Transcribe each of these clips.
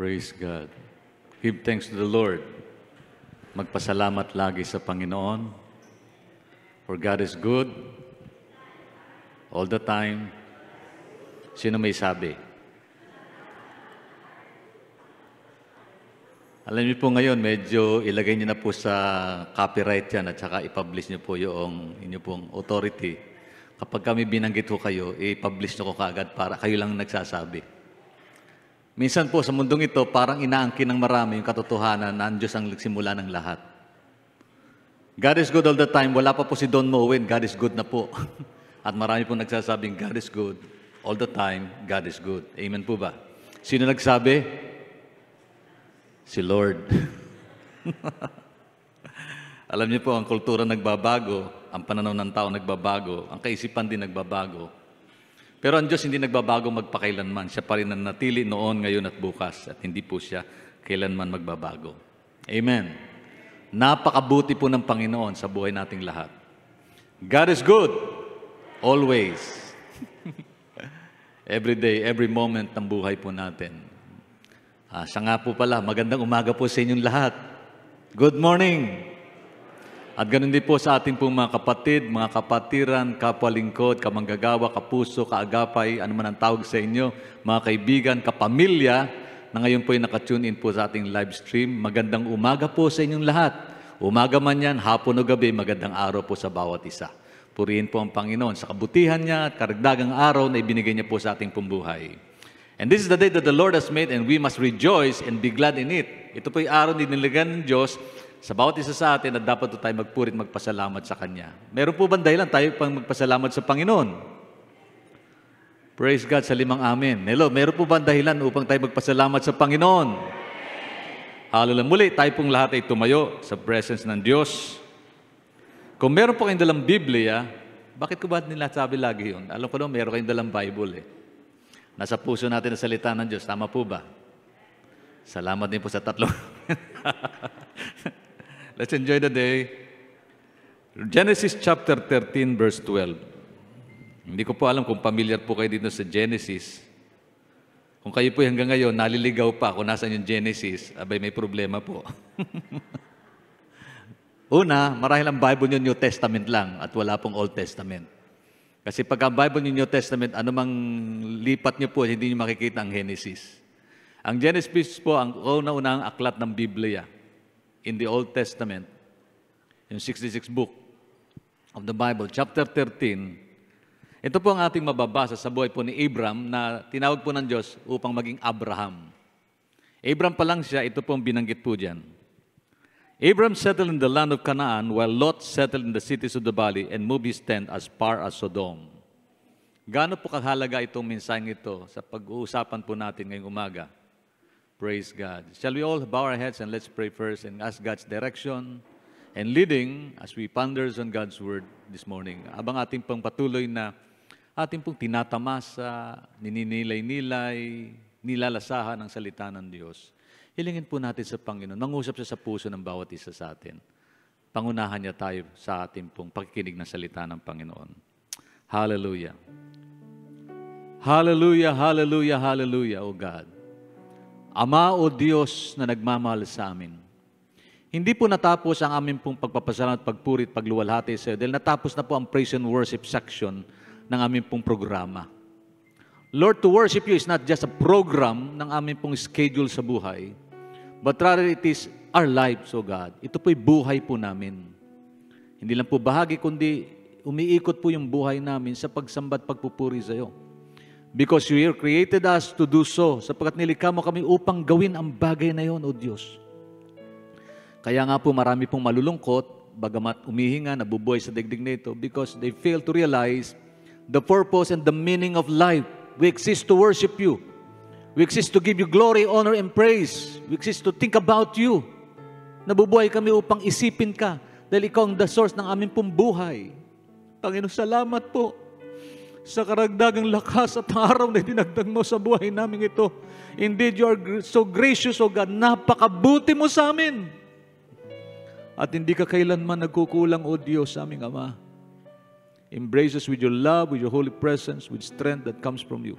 Praise God. Give thanks to the Lord. Magpasalamat lagi sa Panginoon. For God is good all the time. Sino may sabi? Alam niyo po ngayon, medyo ilagay niyo na po sa copyright yan at saka i-publish niyo po yung inyo pong authority. Kapag kami binanggit ko kayo, i-publish niyo ko kaagad para kayo lang nagsasabi. Minsan po sa mundong ito, parang inaangkin ng marami yung katotohanan na ang Diyos ang nagsimula ng lahat. God is good all the time. Wala pa po si Don Moen, God is good na po. At marami po nagsasabing God is good all the time, God is good. Amen po ba? Sino nagsabi? Si Lord. Alam niyo po, ang kultura nagbabago, ang pananaw ng tao nagbabago, ang kaisipan din nagbabago. Pero ang Diyos hindi nagbabago magpakailanman. Siya pa rin ang natili noon, ngayon at bukas. At hindi po siya kailanman magbabago. Amen. Napakabuti po ng Panginoon sa buhay nating lahat. God is good. Always. Every day, every moment ng buhay po natin. Siya nga po pala, magandang umaga po sa inyong lahat. Good morning! At ganun din po sa ating pong mga kapatid, mga kapatiran, kapwalingkod, kamanggagawa, kapuso, kaagapay, ano man ang tawag sa inyo, mga kaibigan, kapamilya, na ngayon po ay nakatune in po sa ating live stream. Magandang umaga po sa inyong lahat. Umaga man yan, hapon o gabi, magandang araw po sa bawat isa. Purihin po ang Panginoon sa kabutihan niya at karagdagang araw na ibinigay niya po sa ating pong buhay. And this is the day that the Lord has made and we must rejoice and be glad in it. Ito po yung araw na nilagyan ng Diyos sa bawat isa sa atin at dapat po tayo magpurit magpasalamat sa Kanya. Meron po ba dahilan tayo pang magpasalamat sa Panginoon? Praise God sa limang amen. Hello, meron po ba dahilan upang tayo magpasalamat sa Panginoon? Hallelujah. Muli, tayo pong lahat ay tumayo sa presence ng Diyos. Kung meron po kayong dalang Biblia, bakit ko ba nila sabi lagi yun? Alam ko naman, meron kayong dalang Bible eh. Nasa puso natin ang salita ng Diyos. Tama po ba? Salamat din po sa tatlong. Let's enjoy the day. Genesis chapter 13, verse 12. Hindi ko po alam kung familiar po kayo dito sa Genesis. Kung kayo po hanggang ngayon, naliligaw pa kung nasan yung Genesis, abay may problema po. Una, marahil ang Bible nyo New Testament lang at wala pong Old Testament. Kasi pag ang Bible nyo New Testament, anumang lipat nyo po, hindi nyo makikita ang Genesis. Ang Genesis po, ang una-unang aklat ng Biblia in the Old Testament, yung 66 book of the Bible, chapter 13, ito po ang ating mababasa sa buhay po ni Abram na tinawag po ng Diyos upang maging Abraham. Abram pa lang siya, ito po ang binanggit po dyan. Abram settled in the land of Canaan while Lot settled in the cities of the valley and moved his tent as far as Sodom. Gaano po kahalaga itong mensaheng ito sa pag-uusapan po natin ngayong umaga? Praise God. Shall we all bow our heads and let's pray first and ask God's direction and leading as we ponders on God's Word this morning. Habang ating pong patuloy na ating pong tinatamasa, nininilay-nilay, nilalasahan ang salita ng Diyos. Hilingin po natin sa Panginoon, mangusap siya sa puso ng bawat isa sa atin. Pangunahan niya tayo sa ating pong pakikinig ng salita ng Panginoon. Hallelujah. Hallelujah, hallelujah, hallelujah, O God. Ama o Diyos na nagmamahal sa amin. Hindi po natapos ang aming pong pagpapasalamat, pagpurit, pagluwalhati sa iyo dahil natapos na po ang praise and worship section ng aming pong programa. Lord, to worship you is not just a program ng aming pong schedule sa buhay, but rather it is our lives, O God. Ito po'y buhay po namin. Hindi lang po bahagi, kundi umiikot po yung buhay namin sa pagsambat, pagpupuri sa iyo. Because you created us to do so, sapagkat nilikha mo kami upang gawin ang bagay na yon, O Diyos. Kaya nga po marami pong malulungkot, bagamat umihinga, nabubuhay sa digdig na ito, because they fail to realize the purpose and the meaning of life. We exist to worship you. We exist to give you glory, honor, and praise. We exist to think about you. Nabubuhay kami upang isipin ka dahil ikaw ang the source ng aming pong buhay. Panginoon, salamat po sa karagdagang lakas at araw na dinagdag mo sa buhay namin ito. Indeed, you are so gracious, O God. Napakabuti mo sa amin. At hindi ka kailanman nagkukulang, O Diyos, sa aming Ama. Embrace us with your love, with your holy presence, with strength that comes from you.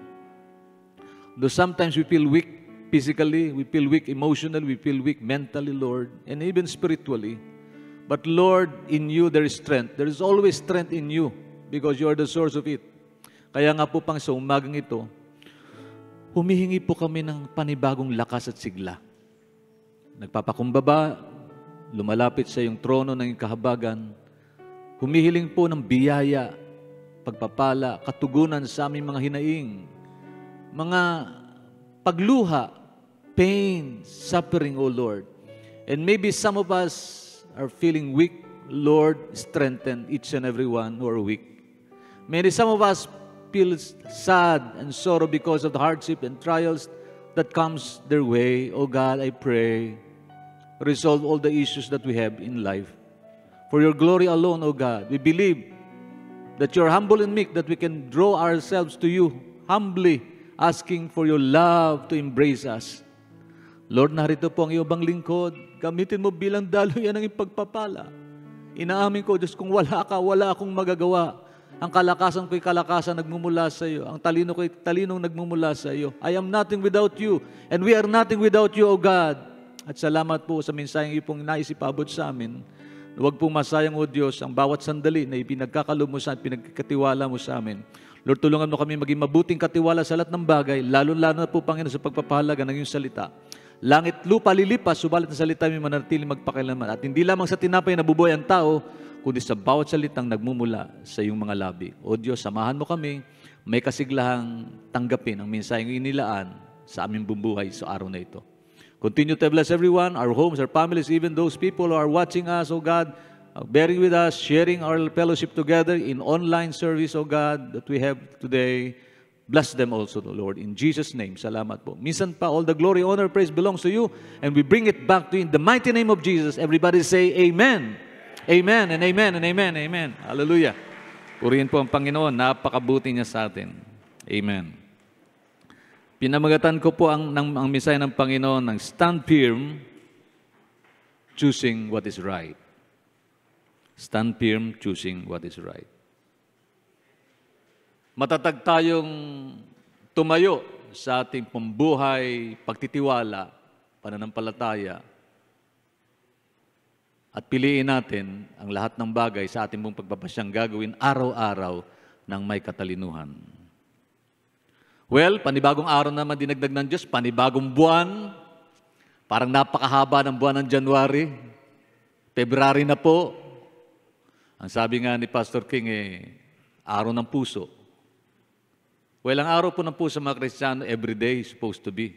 Though sometimes we feel weak, physically, we feel weak emotionally, we feel weak mentally, Lord, and even spiritually. But Lord, in you there is strength. There is always strength in you because you are the source of it. Kaya nga po pang sa umagang ito, humihingi po kami ng panibagong lakas at sigla. Nagpapakumbaba, lumalapit sa iyong trono ng iyong kahabagan, humihiling po ng biyaya, pagpapala, katugunan sa aming mga hinaing, mga pagluha, pain, suffering, O Lord. And maybe some of us are feeling weak. Lord, strengthen each and every one who are weak. Maybe some of us feel sad and sorrow because of the hardship and trials that comes their way. Oh God, I pray, resolve all the issues that we have in life. For your glory alone, oh God, we believe that you're humble and meek, that we can draw ourselves to you humbly, asking for your love to embrace us. Lord, narito po ang iyong bang lingkod. Gamitin mo bilang daluyan ng ipagpapala. Inaamin ko, Diyos, kung wala ka, wala akong magagawa. Ang kalakasan ko'y kalakasan nagmumula sa iyo. Ang talino ko'y talinong nagmumula sa iyo. I am nothing without you, and we are nothing without you, O God. At salamat po sa mensaheng ipong naisipabot sa amin. Huwag pong masayang, O Diyos, ang bawat sandali na ipinagkakalob mo sa amin, pinagkatiwala mo sa amin. Lord, tulungan mo kami maging mabuting katiwala sa lahat ng bagay, lalo-lalo na po, Panginoon, sa pagpapahalaga ng iyong salita. Langit, lupa, lilipas, subalit ang salita mo manatili magpakilaman. At hindi lamang sa tinapay na bubuhay ang tao, kundi sa bawat salitang nagmumula sa iyong mga labi. O Diyos, samahan mo kami, may kasiglahang tanggapin ang mensaheng inilaan sa aming bumbuhay sa araw na ito. Continue to bless everyone, our homes, our families, even those people who are watching us, O God, bearing with us, sharing our fellowship together in online service, O God, that we have today. Bless them also, Lord. In Jesus' name, salamat po. Minsan pa, all the glory, honor, praise belongs to you, and we bring it back to you in the mighty name of Jesus. Everybody say, Amen. Amen and amen and amen, amen. Hallelujah. Purihin po ang Panginoon, napakabuti niya sa atin. Amen. Pinamagatan ko po ang mensahe ng Panginoon ng stand firm, choosing what is right. Stand firm, choosing what is right. Matatag tayong tumayo sa ating pambuhay, pagtitiwala, pananampalataya, at piliin natin ang lahat ng bagay sa ating mong pagpapasyang gagawin araw-araw ng may katalinuhan. Well, panibagong araw naman dinagdag ng Diyos, panibagong buwan, parang napakahaba ng buwan ng January, February na po. Ang sabi nga ni Pastor King, araw ng puso. Well, ang araw po ng puso mga Kristiyano, every day is supposed to be.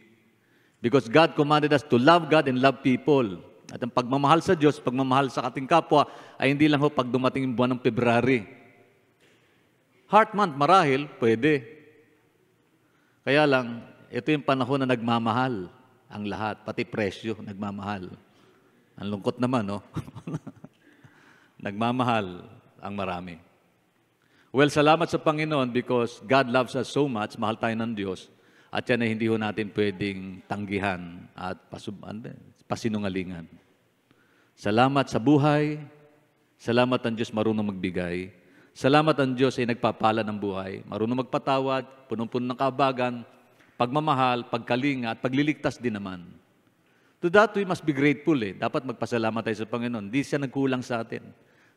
Because God commanded us to love God and love people. At ang pagmamahal sa Diyos, pagmamahal sa ating kapwa, ay hindi lang ho pag dumating yung buwan ng February. Heart month, marahil, pwede. Kaya lang, ito yung panahon na nagmamahal ang lahat, pati presyo, nagmamahal. Ang lungkot naman, no? Nagmamahal ang marami. Well, salamat sa Panginoon because God loves us so much, mahal tayo ng Diyos, at yan ay hindi ho natin pwedeng tanggihan at pasinungalingan. Salamat sa buhay, salamat ang Diyos marunong magbigay, salamat ang Diyos ay nagpapala ng buhay, marunong magpatawad, punong-puno ng kabagan, pagmamahal, pagkalinga, at pagliligtas din naman. To that, we must be grateful. Dapat magpasalamat tayo sa Panginoon. Hindi siya nagkulang sa atin.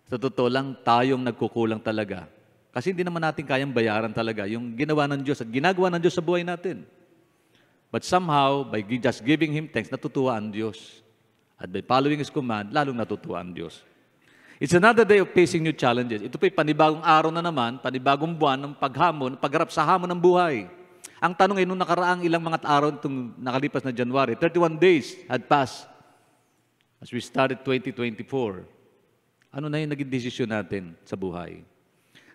Sa totoo lang, tayong nagkukulang talaga. Kasi hindi naman natin kayang bayaran talaga yung ginawa ng Diyos at ginagawa ng Diyos sa buhay natin. But somehow, by just giving Him thanks, natutuwa ang Diyos. At by following His command, lalong natutuwa ang Diyos. It's another day of facing new challenges. Ito po'y panibagong araw na naman, panibagong buwan ng paghamon, pagharap sa hamon ng buhay. Ang tanong ay, nung nakaraang ilang mga araw itong nakalipas na January, 31 days had passed as we started 2024. Ano na yung naging desisyon natin sa buhay?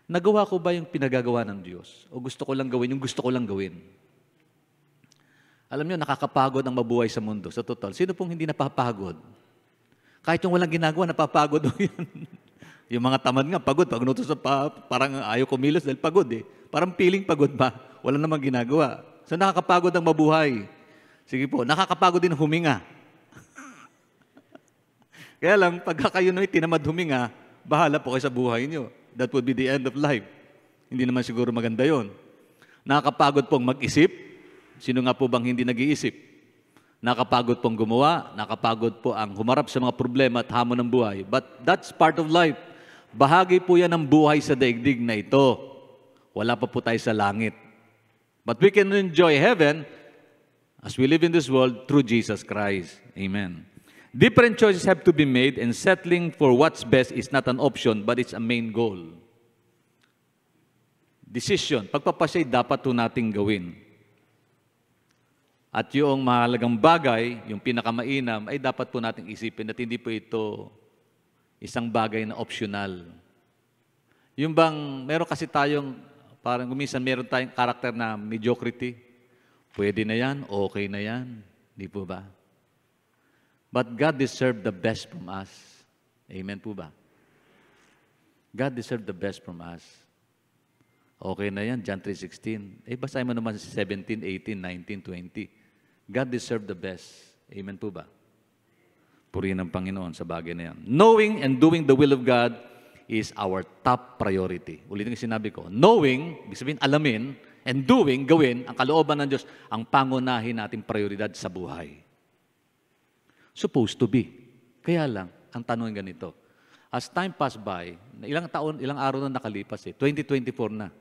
Nagawa ko ba yung pinagagawa ng Diyos? O gusto ko lang gawin yung gusto ko lang gawin? Alam niyo, nakakapagod ang mabuhay sa mundo. Sa total, sino pong hindi napapagod? Kahit yung walang ginagawa, napapagod yan. Yung mga tamad nga, pagod. Pag nutos parang ayaw kumilos dahil pagod eh. Parang feeling pagod ba? Wala namang ginagawa. So nakakapagod ang mabuhay. Sige po, nakakapagod din huminga. Kaya lang, pagka kayo na tinamad huminga, bahala po kayo sa buhay niyo. That would be the end of life. Hindi naman siguro maganda yon. Nakakapagod pong mag-isip. Sino nga po bang hindi nag-iisip? Nakapagod pong gumawa, nakapagod po ang humarap sa mga problema at hamon ng buhay. But that's part of life. Bahagi po yan ng buhay sa daigdig na ito. Wala pa po tayo sa langit. But we can enjoy heaven as we live in this world through Jesus Christ. Amen. Different choices have to be made, and settling for what's best is not an option, but it's a main goal. Decision. Pagpapasya'y dapat po nating gawin. At yung mahalagang bagay, yung pinakamainam, ay dapat po nating isipin at hindi po ito isang bagay na optional. Yung bang, meron kasi tayong, parang minsan meron tayong karakter na mediocrity. Pwede na yan, okay na yan. Di po ba? But God deserved the best from us. Amen po ba? God deserved the best from us. Okay na yan, John 3:16. Basahin mo naman sa 17, 18, 19, 20. God deserved the best. Amen po ba? Purihin ng Panginoon sa bagay na yan. Knowing and doing the will of God is our top priority. Ulitin yung sinabi ko. Knowing, ibig sabihin alamin, and doing, gawin, ang kalooban ng Diyos, ang pangunahin nating prioridad sa buhay. Supposed to be. Kaya lang, ang tanong ganito. As time passed by, ilang araw na nakalipas 2024 na.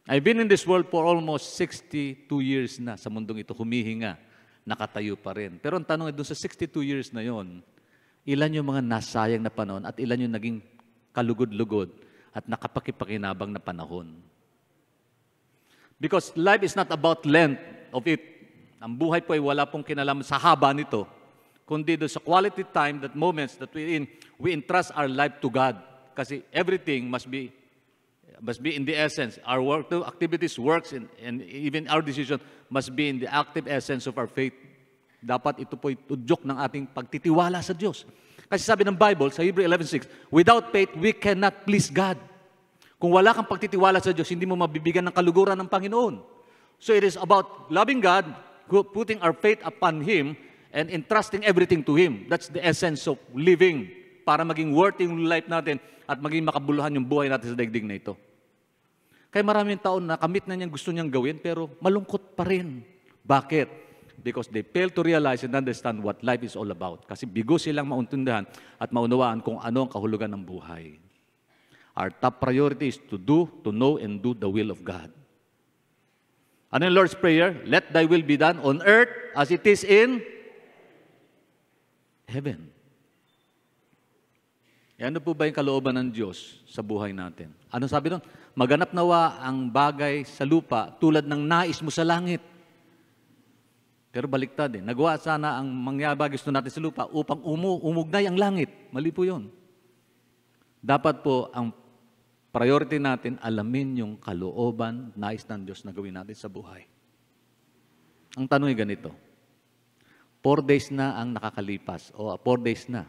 I've been in this world for almost 62 years na sa mundong ito, humihinga, nakatayo pa rin. Pero ang tanong ay doon sa 62 years na yon, ilan yung mga nasayang na panahon at ilan yung naging kalugod-lugod at nakapakipakinabang na panahon. Because life is not about length of it. Ang buhay po ay wala pong kinalaman sa haba nito, kundi doon sa quality time, that moments that we entrust our life to God. Kasi everything must be in the essence. Our work, activities, works, and even our decision must be in the active essence of our faith. Dapat ito po tudyok ng ating pagtitiwala sa Diyos. Kasi sabi ng Bible, sa Hebrew 11:6, without faith, we cannot please God. Kung wala kang pagtitiwala sa Diyos, hindi mo mabibigyan ng kaluguran ng Panginoon. So it is about loving God, putting our faith upon Him, and entrusting everything to Him. That's the essence of living para maging worthy yung life natin at maging makabuluhan yung buhay natin sa daigdig na ito. Kaya maraming taon na kamit na niyang gusto niyang gawin, pero malungkot pa rin. Bakit? Because they fail to realize and understand what life is all about. Kasi bigo silang mauntindihan at maunawaan kung ano ang kahulugan ng buhay. Our top priority is to do, to know, and do the will of God. Ano yung Lord's Prayer? Let thy will be done on earth as it is in heaven. Ano po ba yung kalooban ng Diyos sa buhay natin? Ano sabi doon? Maganap nawa ang bagay sa lupa tulad ng nais mo sa langit. Pero baliktad eh. Nagawa sana ang mangyabag gusto natin sa lupa upang umugnay ang langit. Mali po yun. Dapat po ang priority natin, alamin yung kalooban, nais ng Diyos na gawin natin sa buhay. Ang tanong ay ganito. 4 days na ang nakakalipas o 4 days na.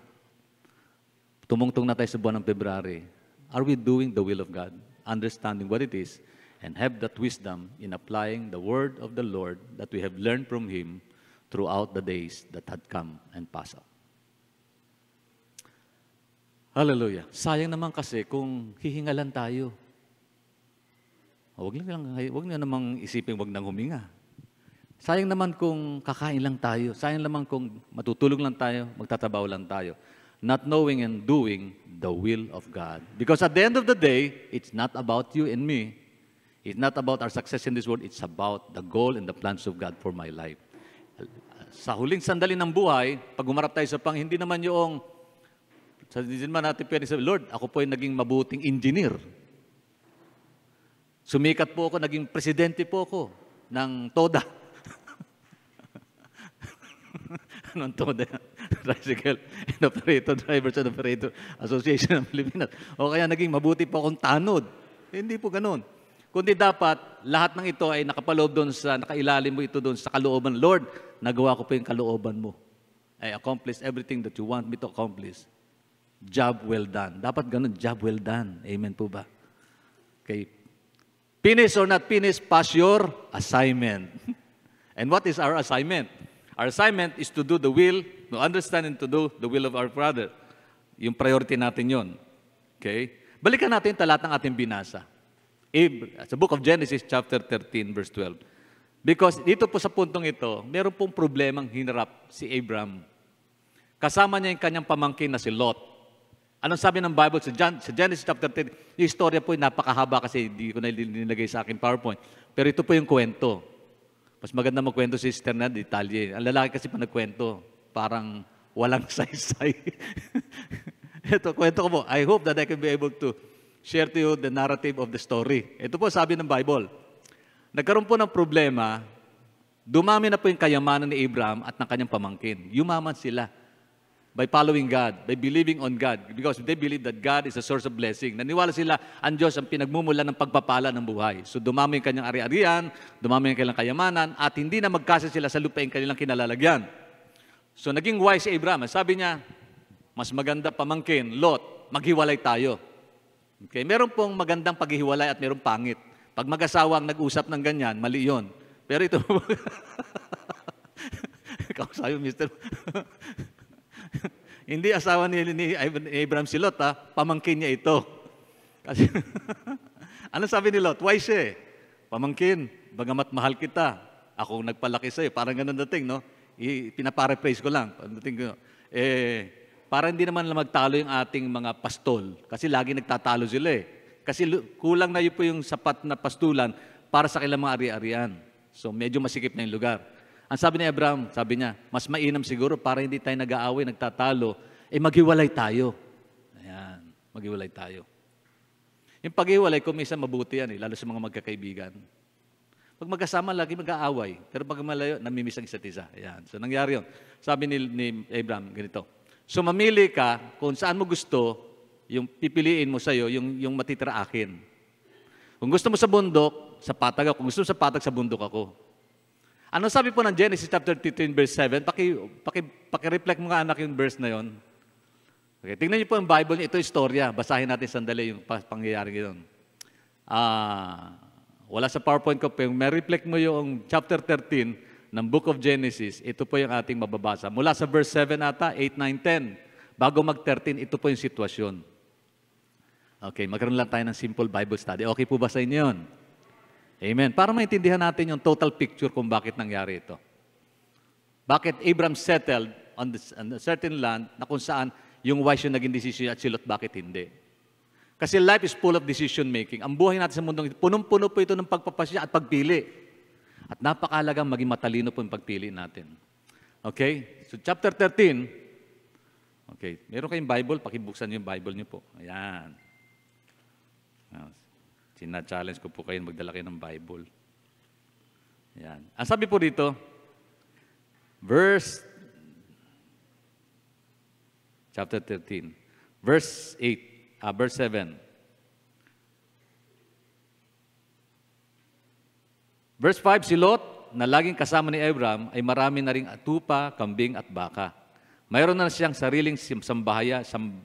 Tumungtong na tayo sa buwan ng February. Are we doing the will of God? Understanding what it is, and have that wisdom in applying the word of the Lord that we have learned from Him throughout the days that had come and passed out. Hallelujah. Sayang naman kasi kung hihingalan tayo. Huwag na namang isipin huwag nang huminga. Sayang naman kung kakain lang tayo. Sayang naman kung matutulog lang tayo, magtatabaw lang tayo. Not knowing and doing the will of God. Because at the end of the day, it's not about you and me. It's not about our success in this world. It's about the goal and the plans of God for my life. Sa huling sandali ng buhay, pag umarap tayo sa hindi naman yung, hindi naman natin pwede sabi, Lord, ako po ay naging mabuting engineer. Sumikat po ako, naging presidente po ako ng TODA. Anong TODA? Tricycle and Operator, Drivers and Operator Association ng Pilipinas. O kaya naging mabuti po akong tanod. Hindi po ganun. Kundi dapat, lahat ng ito ay nakapaloob doon nakailalim mo ito doon sa kalooban. Lord, nagawa ko po yung kalooban mo. I accomplished everything that you want me to accomplish. Job well done. Dapat ganun, job well done. Amen po ba? Okay. Finish or not finish, pass your assignment. And what is our assignment? Our assignment is to do the will, to understand and to do the will of our Father. Yung priority natin yon. Okay? Balikan natin talatang ating binasa. Sa book of Genesis, chapter 13, verse 12. Because dito po sa puntong ito, meron pong problemang hinarap si Abraham. Kasama niya yung kanyang pamangkin na si Lot. Anong sabi ng Bible sa Genesis chapter 10? Yung istorya po ay napakahaba kasi hindi ko na nilagay sa akin PowerPoint. Pero ito po yung kwento. Mas maganda magkwento si Sister na detalye. Ang lalaki kasi pa nagkwento, parang walang saysay. Ito, kwento ko po. I hope that I can be able to share to you the narrative of the story. Ito po sabi ng Bible. Nagkaroon po ng problema, dumami na po yung kayamanan ni Abraham at ng kanyang pamangkin. Yumaman sila by following God, by believing on God, because they believe that God is a source of blessing. Naniwala sila, ang Diyos ang pinagmumula ng pagpapala ng buhay. So dumami yung kanyang ari-arian, dumami yung kanilang kayamanan, at hindi na magkasa sila sa lupa yung kanilang kinalalagyan. So naging wise si Abraham. Sabi niya, mas maganda pamangkin, Lot, maghiwalay tayo. Okay? Meron pong magandang paghihiwalay at merong pangit. Pag mag-asawa ang nag-usap ng ganyan, mali yun. Pero ito, kausayo, mister. Hindi asawa ni Abraham si Lot, ha? Pamangkin niya ito. Kasi, ano sabi ni Lot? Wise siya eh. Pamangkin, bagamat mahal kita, ako nagpalaki sa'yo. Parang ganun dating, no? Pinaparaphrase ko lang. Para hindi naman lang magtalo yung ating mga pastol. Kasi lagi nagtatalo sila eh. Kasi kulang na yun po yung sapat na pastulan para sa kailang mga ari-arian. So medyo masikip na yung lugar. Ang sabi ni Abraham, sabi niya, mas mainam siguro para hindi tayo nag-aaway, nagtatalo, maghiwalay tayo. Ayan, maghiwalay tayo. Yung paghiwalay, kung minsan mabuti yan, lalo sa mga magkakaibigan. Pag magkasama, lagi mag-aaway. Pero pag malayo, namimiss ang isa't isa. Ayan. So nangyari yun. Sabi ni Abraham, ganito. So mamili ka kung saan mo gusto, yung pipiliin mo sa'yo, yung matitira akin. Kung gusto mo sa bundok, sa patag ako. Kung gusto mo sa patag, sa bundok ako. Ano sabi po ng Genesis chapter 13, verse 7? Paki-reflect mo nga anak yung verse na yon. Okay, tingnan niyo po ang Bible niyo. Ito istorya. Basahin natin sandali yung pangyayari yun. Wala sa PowerPoint ko, pero may reflect mo yung chapter 13 ng Book of Genesis. Ito po yung ating mababasa. Mula sa verse 7 ata, 8, 9, 10. Bago mag-13, ito po yung sitwasyon. Okay, magkaroon lang tayo ng simple Bible study. Okay po ba sa inyo yun? Amen. Para maintindihan natin yung total picture kung bakit nangyari ito. Bakit Abraham settled on a certain land na kung saan yung wise yung naging decision at si Lot bakit hindi. Kasi life is full of decision making. Ang buhay natin sa mundong ito, punong-puno po ito ng pagpapasya at pagpili. At napakalagang maging matalino po yung pagpili natin. Okay? So chapter 13, okay, meron kayong Bible, pakibuksan niyo yung Bible niyo po. Ayan. Sina-challenge ko po kayo magdala kayo ng Bible. Yan. Ang sabi po dito, chapter 13, verse 7. Verse 5, si Lot, na laging kasama ni Abraham, ay marami na ring tupa, kambing at baka. Mayroon na siyang sariling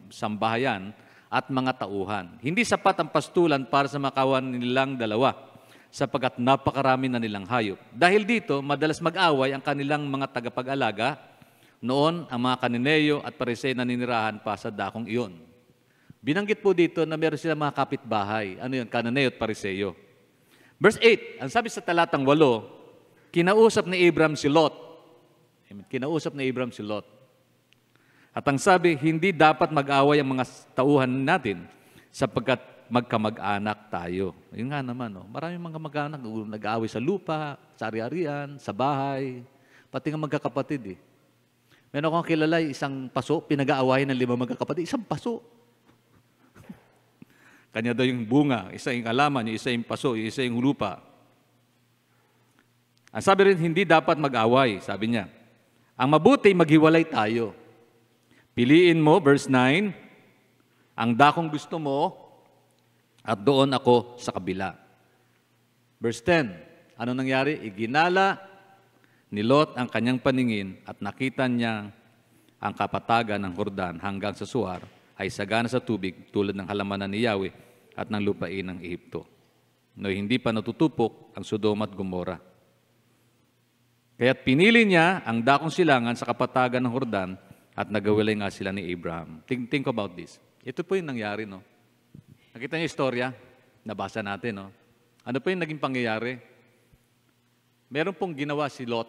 sambahayan at mga tauhan. Hindi sapat ang pastulan para sa makawan nilang dalawa, sapagkat napakarami na nilang hayop. Dahil dito, madalas mag-away ang kanilang mga tagapag-alaga. Noon, ang mga Kananeo at Pariseo na ninirahan pa sa dakong iyon. Binanggit po dito na meron silang mga kapitbahay. Ano yun? Kananeo at Pariseo. Verse 8, ang sabi sa talatang 8, kinausap ni Abraham si Lot. Kinausap ni Abraham si Lot. At ang sabi, hindi dapat mag-away ang mga tauhan natin sapagkat magkamag-anak tayo. Yun nga naman, maraming mga mag-anak nag-aaway sa lupa, sa ari-arian, sa bahay, pati nga magkakapatid. Meron akong kilala, isang paso, pinag-aawayan ng 5 magkakapatid, isang paso. Kanya daw yung bunga, isa yung alaman, yung isa yung paso, yung isa yung lupa. Ang sabi rin, hindi dapat mag-away, sabi niya. Ang mabuti, maghiwalay tayo. Piliin mo, verse 9, ang dakong gusto mo at doon ako sa kabila. Verse 10, ano nangyari? Iginala ni Lot ang kanyang paningin at nakita niya ang kapatagan ng Jordan hanggang sa Suar ay sagana sa tubig tulad ng halamanan ni Yahweh at ng lupain ng Ehipto. No, hindi pa natutupok ang Sodoma at Gomora. Kaya't pinili niya ang dakong silangan sa kapatagan ng Jordan at nagawalay nga sila ni Abraham. Think about this. Ito po yung nangyari, no? Nakita niyo yung istorya? Nabasa natin, no? Ano po yung naging pangyayari? Meron pong ginawa si Lot.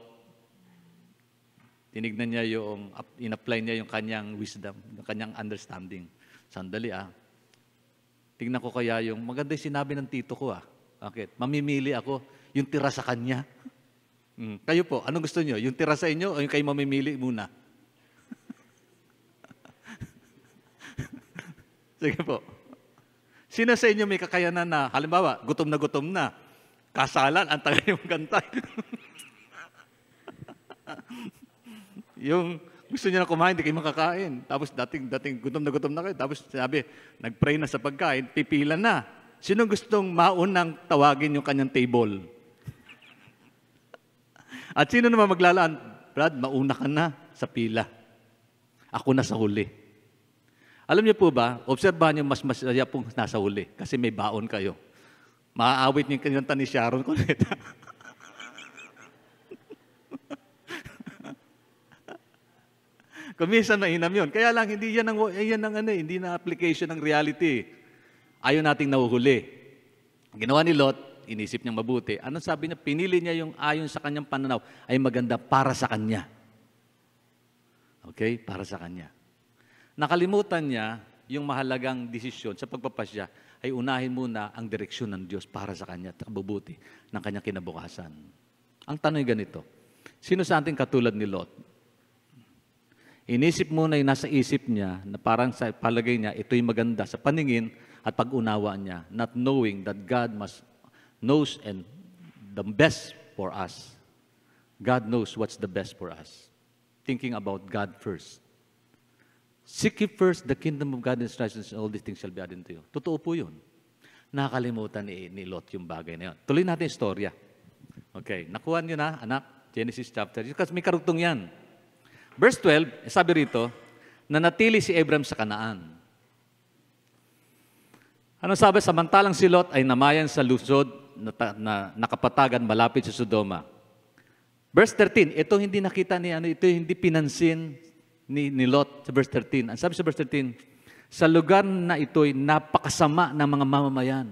Tinignan niya in-apply niya yung kanyang wisdom, yung kanyang understanding. Sandali tingnan ko kaya yung maganda yung sinabi ng tito ko Bakit? Mamimili ako yung tira sa kanya. Kayo po, anong gusto niyo? Yung tira sa inyo o yung kayo mamimili muna? Sige po. Sino sa inyo may kakayanan na, halimbawa, gutom na, kasalan, ang tagal yung gantay. Yung gusto niya na kumain, hindi kayo makakain. Tapos dating gutom na kayo. Tapos sabi, nag-pray na sa pagkain, pipilan na. Sino gustong maunang tawagin yung kanyang table? At sino naman maglalaan? Brad, mauna ka na sa pila. Ako na sa huli. Alam niyo po ba, obserbahan niyo mas masaya pong nasa huli kasi may baon kayo. Maaawit niyo yung kanyang ni Sharon Cuneta. Kuminsan mainam yun. Kaya lang, hindi hindi na application ng reality. Ayaw nating nahuhuli. Ginawa ni Lot, inisip niyang mabuti. Anong sabi niya? Pinili niya yung ayon sa kanyang pananaw ay maganda para sa kanya. Okay? Para sa kanya. Nakalimutan niya yung mahalagang desisyon sa pagpapasya ay unahin muna ang direksyon ng Diyos para sa kanya at kabubuti ng kanyang kinabukasan. Ang tanong ay ganito, sino sa ating katulad ni Lot? Inisip muna yung nasa isip niya na parang sa palagay niya, ito'y maganda sa paningin at pag-unawaan niya, not knowing that God knows and the best for us. God knows what's the best for us. Thinking about God first. Seek ye first the kingdom of God and His righteousness, and all these things shall be added to you. Totoo po yun. Nakalimutan ni Lot yung bagay na yun. Tuloy natin yung storya. Okay, nakuha niyo na, anak, Genesis chapter. Kasi may karugtong yan. Verse 12, sabi rito, nanatili si Abram sa Kanaan. Ano sabi? Samantalang si Lot ay namayan sa lungsod na nakapatagan malapit sa Sodoma. Verse 13, ito hindi nakita ito hindi pinansin ni Lot sa verse 13. Ang sabi sa verse 13, sa lugar na ito'y napakasama ng mga mamamayan.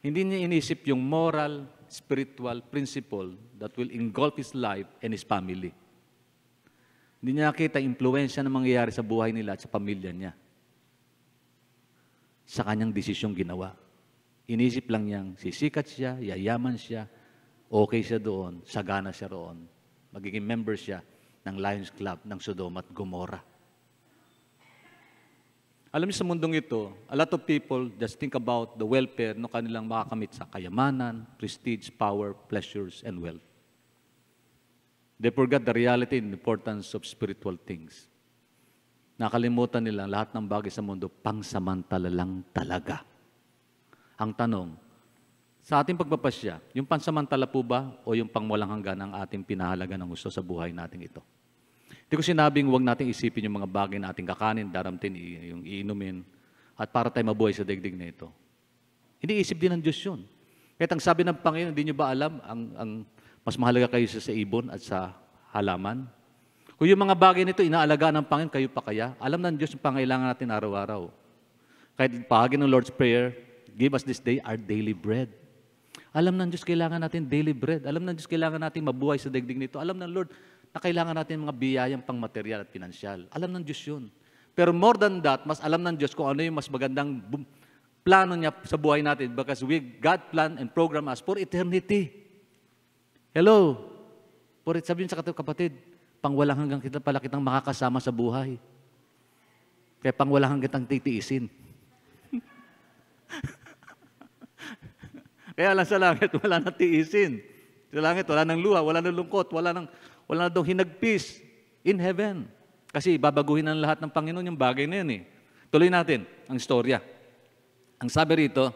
Hindi niya inisip yung moral, spiritual principle that will engulf his life and his family. Hindi niya nakita impluensya na mangyayari sa buhay nila at sa pamilya niya. Sa kanyang desisyong ginawa. Inisip lang niyang sisikat siya, yayaman siya, okay siya doon, sagana siya roon. Magiging member siya ng Lions Club ng Sodoma at Gomorrah. Alam niyo sa mundong ito, a lot of people just think about the welfare no kanilang makakamit sa kayamanan, prestige, power, pleasures, and wealth. They forgot the reality and importance of spiritual things. Nakalimutan nila lahat ng bagay sa mundo, pangsamantala lang talaga. Ang tanong, sa ating pagpapasya, yung pansamantala po ba o yung pangwalang hanggan ang ating pinahalaga ng gusto sa buhay natin ito? Hindi ko sinabing huwag natin isipin yung mga bagay na ating kakanin, daramtin, yung iinumin, at para tayo mabuhay sa daigdig na ito. Hindi isip din ng Diyos yun. Kahit ang sabi ng Panginoon, hindi nyo ba alam, ang mas mahalaga kayo sa ibon at sa halaman? Kung yung mga bagay nito, inaalagaan ng Panginoon, kayo pa kaya? Alam ng Diyos yung pangailangan natin araw-araw. Kahit pahagi ng Lord's Prayer, give us this day our daily bread. Alam ng Diyos, kailangan natin daily bread. Alam ng Diyos, kailangan natin mabuhay sa daigdig nito. Alam ng Lord, na kailangan natin mga biyayang pang material at pinansyal. Alam ng Diyos yun. Pero more than that, mas alam ng Diyos kung ano yung mas magandang plano niya sa buhay natin because God plan and program us for eternity. Hello? Sabihin sa kapatid, pangwalang hanggang kita pala kitang makakasama sa buhay. Kaya pangwalang hanggang kitang titiisin. Kaya lang sa langit, wala nang tiisin. Sa langit, wala nang luha, wala nang lungkot, wala na daw hinagpis in heaven. Kasi babaguhin ng lahat ng Panginoon yung bagay na yun . Tuloy natin ang istorya. Ang sabi rito,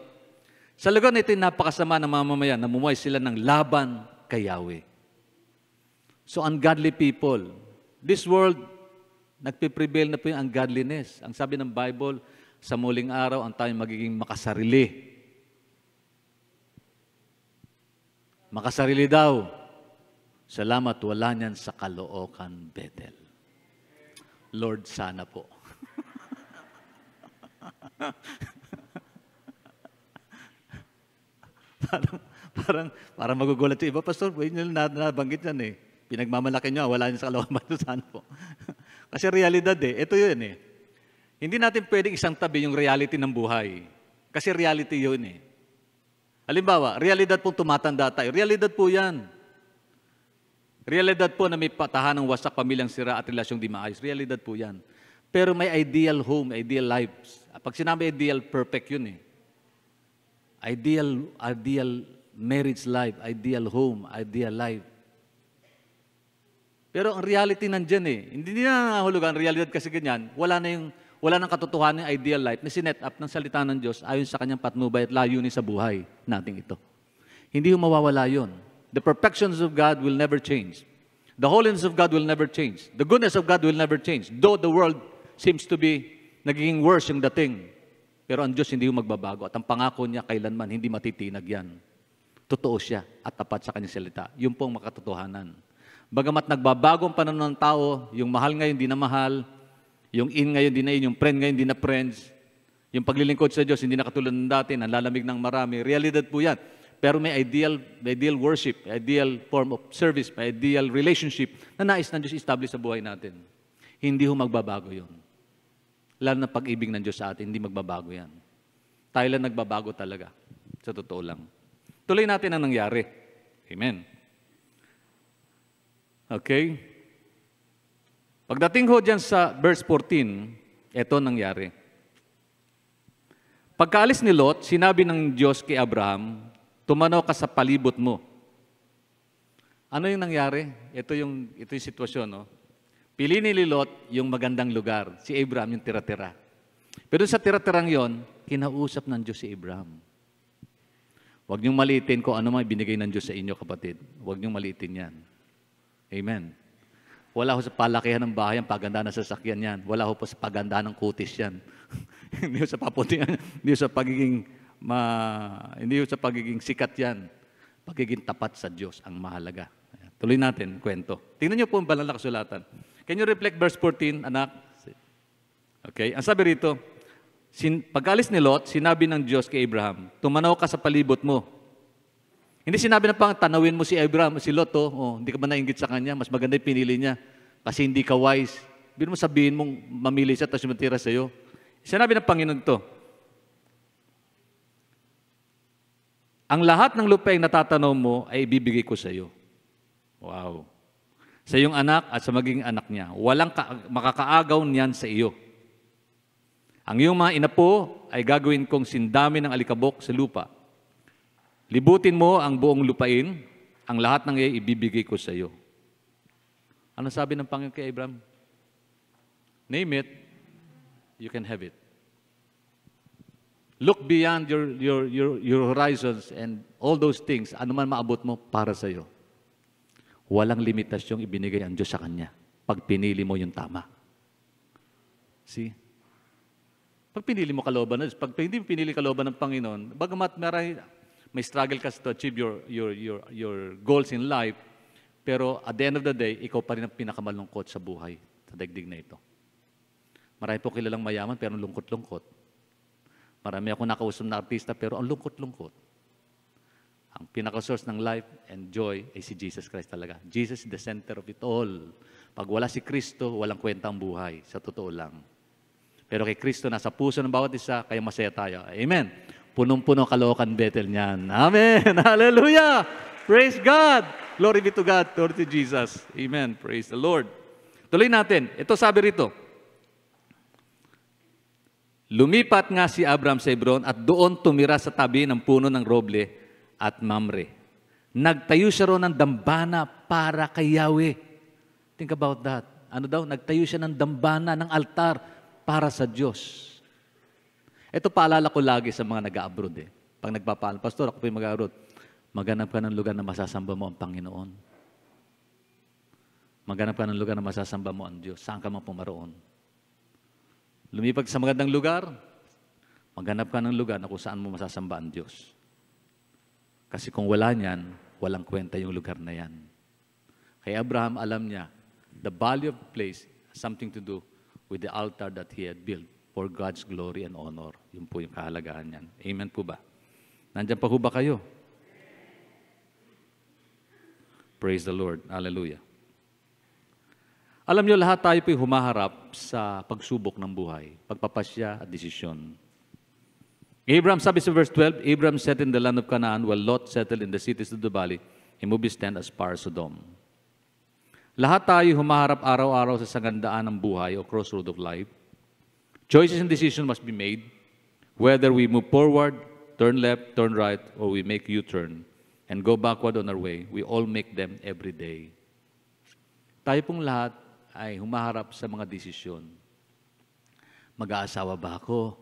sa lugar na ito, napakasama ng mga mamayan, namumuhay sila ng laban kay Yahweh. So ungodly people, this world, nagpiprevail na po yung ungodliness. Ang sabi ng Bible, sa muling araw, ang tayo magiging makasarili. Makasarili daw. Salamat, wala niyan sa Caloocan, Bethel. Lord, sana po. parang magugulat yung iba, Pastor, wait nyo nabanggit yan eh. Pinagmamalaki nyo, wala nyo sa kalooban saan po. Kasi realidad eh, ito yun eh. Hindi natin pwedeng isang tabi yung reality ng buhay. Kasi reality yun eh. Halimbawa, realidad po tumatanda tayo. Realidad po yan. Realidad po na may patahanang wasak, pamilyang sira at relasyong di maayos. Realidad po yan. Pero may ideal home, ideal lives. Pag sinabi ideal, perfect yun eh. Ideal marriage life, ideal home, ideal life. Pero ang reality nandyan eh. Hindi na nahulugan, realidad kasi ganyan, wala nang katotohanan ng ideal life na sinet up ng salita ng Diyos ayon sa kanyang patnubay at layunin sa buhay nating ito. Hindi mawawala yun. The perfections of God will never change. The holiness of God will never change. The goodness of God will never change. Though the world seems to be nagiging worse yung dating. Pero ang Diyos hindi magbabago. At ang pangako niya kailanman hindi matitinag yan. Totoo siya at tapat sa kanyang salita. Yun pong makatotohanan. Bagamat nagbabago ang pananaw ng tao, yung mahal ngayon hindi na mahal, yung in ngayon hindi na in, yung friend ngayon hindi na friends, yung paglilingkod sa Diyos hindi na katulad ng dati, nanlalamig ng marami. Realidad po yan. Pero may ideal worship, ideal form of service, may ideal relationship na nais ng Diyos establish sa buhay natin. Hindi ho magbabago yun. Lalo na pag-ibig ng Diyos sa atin, hindi magbabago yan. Tayo lang nagbabago talaga. Sa totoo lang. Tuloy natin ang nangyari. Amen. Okay? Pagdating ho dyan sa verse 14, ito nangyari. Pagkaalis ni Lot, sinabi ng Diyos kay Abraham, tumanaw ka sa palibot mo. Ano yung nangyari? Ito yung sitwasyon, no? Pili ni Lot yung magandang lugar. Si Abraham yung tira-tira. Pero sa tira-tirang yon, kinausap ng Diyos si Abraham. Huwag niyong maliitin kung ano man binigay ng Diyos sa inyo, kapatid. Huwag niyong maliitin yan. Amen. Wala ho sa palakihan ng bahay ang paganda ng sasakyan yan. Wala ho po sa paganda ng kutis yan. Hindi ho sa paputian, hindi ho sa pagiging sikat yan. Pagiging tapat sa Diyos ang mahalaga. Tuloy natin, kwento. Tingnan niyo po ang banal na kasulatan. Can you reflect verse 14, anak? Okay, ang sabi rito, pag-alis ni Lot, sinabi ng Diyos kay Abraham, tumanaw ka sa palibot mo. Hindi sinabi na pang tanawin mo si Abraham, si Lot, hindi ka ba nainggit sa kanya? Mas maganda yung pinili niya kasi hindi ka wise. Bino mo sabihin mong mamili siya tapos matira sa iyo. Sinabi ng Panginoon to, ang lahat ng lupa yung natatanaw mo ay ibibigay ko sa iyo. Wow. Sa iyong anak at sa magiging anak niya. Walang makakaagaw niyan sa iyo. Ang iyong mga inapo ay gagawin kong sindami ng alikabok sa lupa. Libutin mo ang buong lupain, ang lahat ng iyan ibibigay ko sa iyo. Ano sabi ng Panginoon kay Abraham? Name it, you can have it. Look beyond your horizons and all those things, ano man maabot mo para sa iyo. Walang limitasyong ibinigay ang Diyos sa Kanya pag pinili mo yung tama. See? Pag pinili mo kalooban ng Diyos, pag hindi pinili kalooban ng Panginoon, bagamat may struggle ka to achieve your goals in life, pero at the end of the day, ikaw pa rin ang pinakamalungkot sa buhay, sa daigdig na ito. Marami po kilalang mayaman, pero lungkot-lungkot. Marami akong nakausap na artista, pero ang lungkot-lungkot. Ang pinaka-source ng life and joy ay si Jesus Christ talaga. Jesus is the center of it all. Pag wala si Kristo, walang kwenta ang buhay. Sa totoo lang. Pero kay Kristo, nasa puso ng bawat isa, kaya masaya tayo. Amen. Punong-puno Caloocan Bethel niyan. Amen. Hallelujah. Praise God. Glory be to God. Glory to Jesus. Amen. Praise the Lord. Tuloy natin. Ito sabi rito. Lumipat nga si Abraham sa Hebron at doon tumira sa tabi ng puno ng roble at Mamre. Nagtayo siya roon ng dambana para kay Yahweh. Think about that. Ano daw? Nagtayo siya ng dambana, ng altar para sa Diyos. Ito paalala ko lagi sa mga nag-abroad eh. Pag nagpapaalam, Pastor, ako po yung mag-abroad. Maghanap ka ng lugar na masasamba mo ang Panginoon. Maghanap ka ng lugar na masasamba mo ang Diyos. Saan ka man pumaroon. Lumipag sa magandang lugar, maghanap ka ng lugar na kung saan mo masasamba ang Diyos. Kasi kung wala niyan, walang kwenta yung lugar na yan. Kaya Abraham, alam niya, the value of the place has something to do with the altar that he had built for God's glory and honor. Yun po yung kahalagahan niyan. Amen po ba? Nandyan pa ho ba kayo? Praise the Lord. Hallelujah. Alam niyo, lahat tayo po'y humaharap sa pagsubok ng buhay, pagpapasya at desisyon. Abraham, sabi sa verse 12, Abraham settled in the land of Canaan while Lot settled in the cities of the valley. He moved his tent as far as Sodom. Lahat tayo humaharap araw-araw sa sagandaan ng buhay o crossroad of life. Choices and decisions must be made. Whether we move forward, turn left, turn right, or we make U-turn and go backward on our way, we all make them every day. Tayo pong lahat ay humaharap sa mga desisyon. Mag-aasawa ba ako?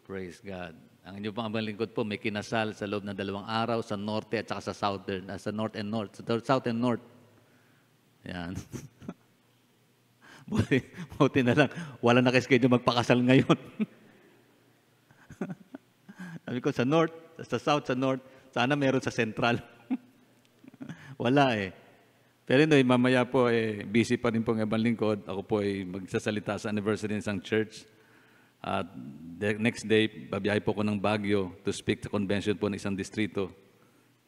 Praise God. Ang inyo pang lingkod po, may kinasal sa loob ng 2 araw sa norte at saka sa southern, sa north and north, sa south and north. Yan. Buti na lang, wala na kayo magpakasal ngayon. Sabi ko, sa north, sa south, sa north, sana meron sa central. Wala eh. Pero mamaya po, busy pa rin po ang ibang lingkod. Ako po ay magsasalita sa anniversary ng isang church. At the next day, babiyahe po ko ng Baguio to speak sa convention po ng isang distrito.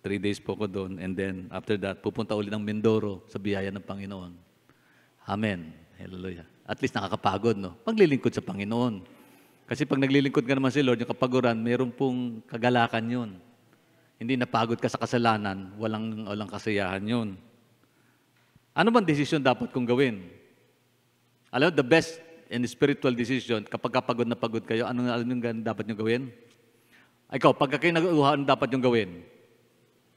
3 days po ko doon. And then, after that, pupunta ulit ng Mindoro sa biyaya ng Panginoon. Amen. Hallelujah. At least nakakapagod, no? Paglilingkod sa Panginoon. Kasi pag naglilingkod ka naman si Lord, yung kapaguran, mayroon pong kagalakan yun. Hindi napagod ka sa kasalanan, walang kasiyahan yun. Ano bang desisyon dapat kong gawin? Alam mo, the best and spiritual decision, kapag pagod na pagod kayo, ano yung dapat nyo gawin? Ikaw, pagka kayo nag-uha, ano dapat nyo gawin?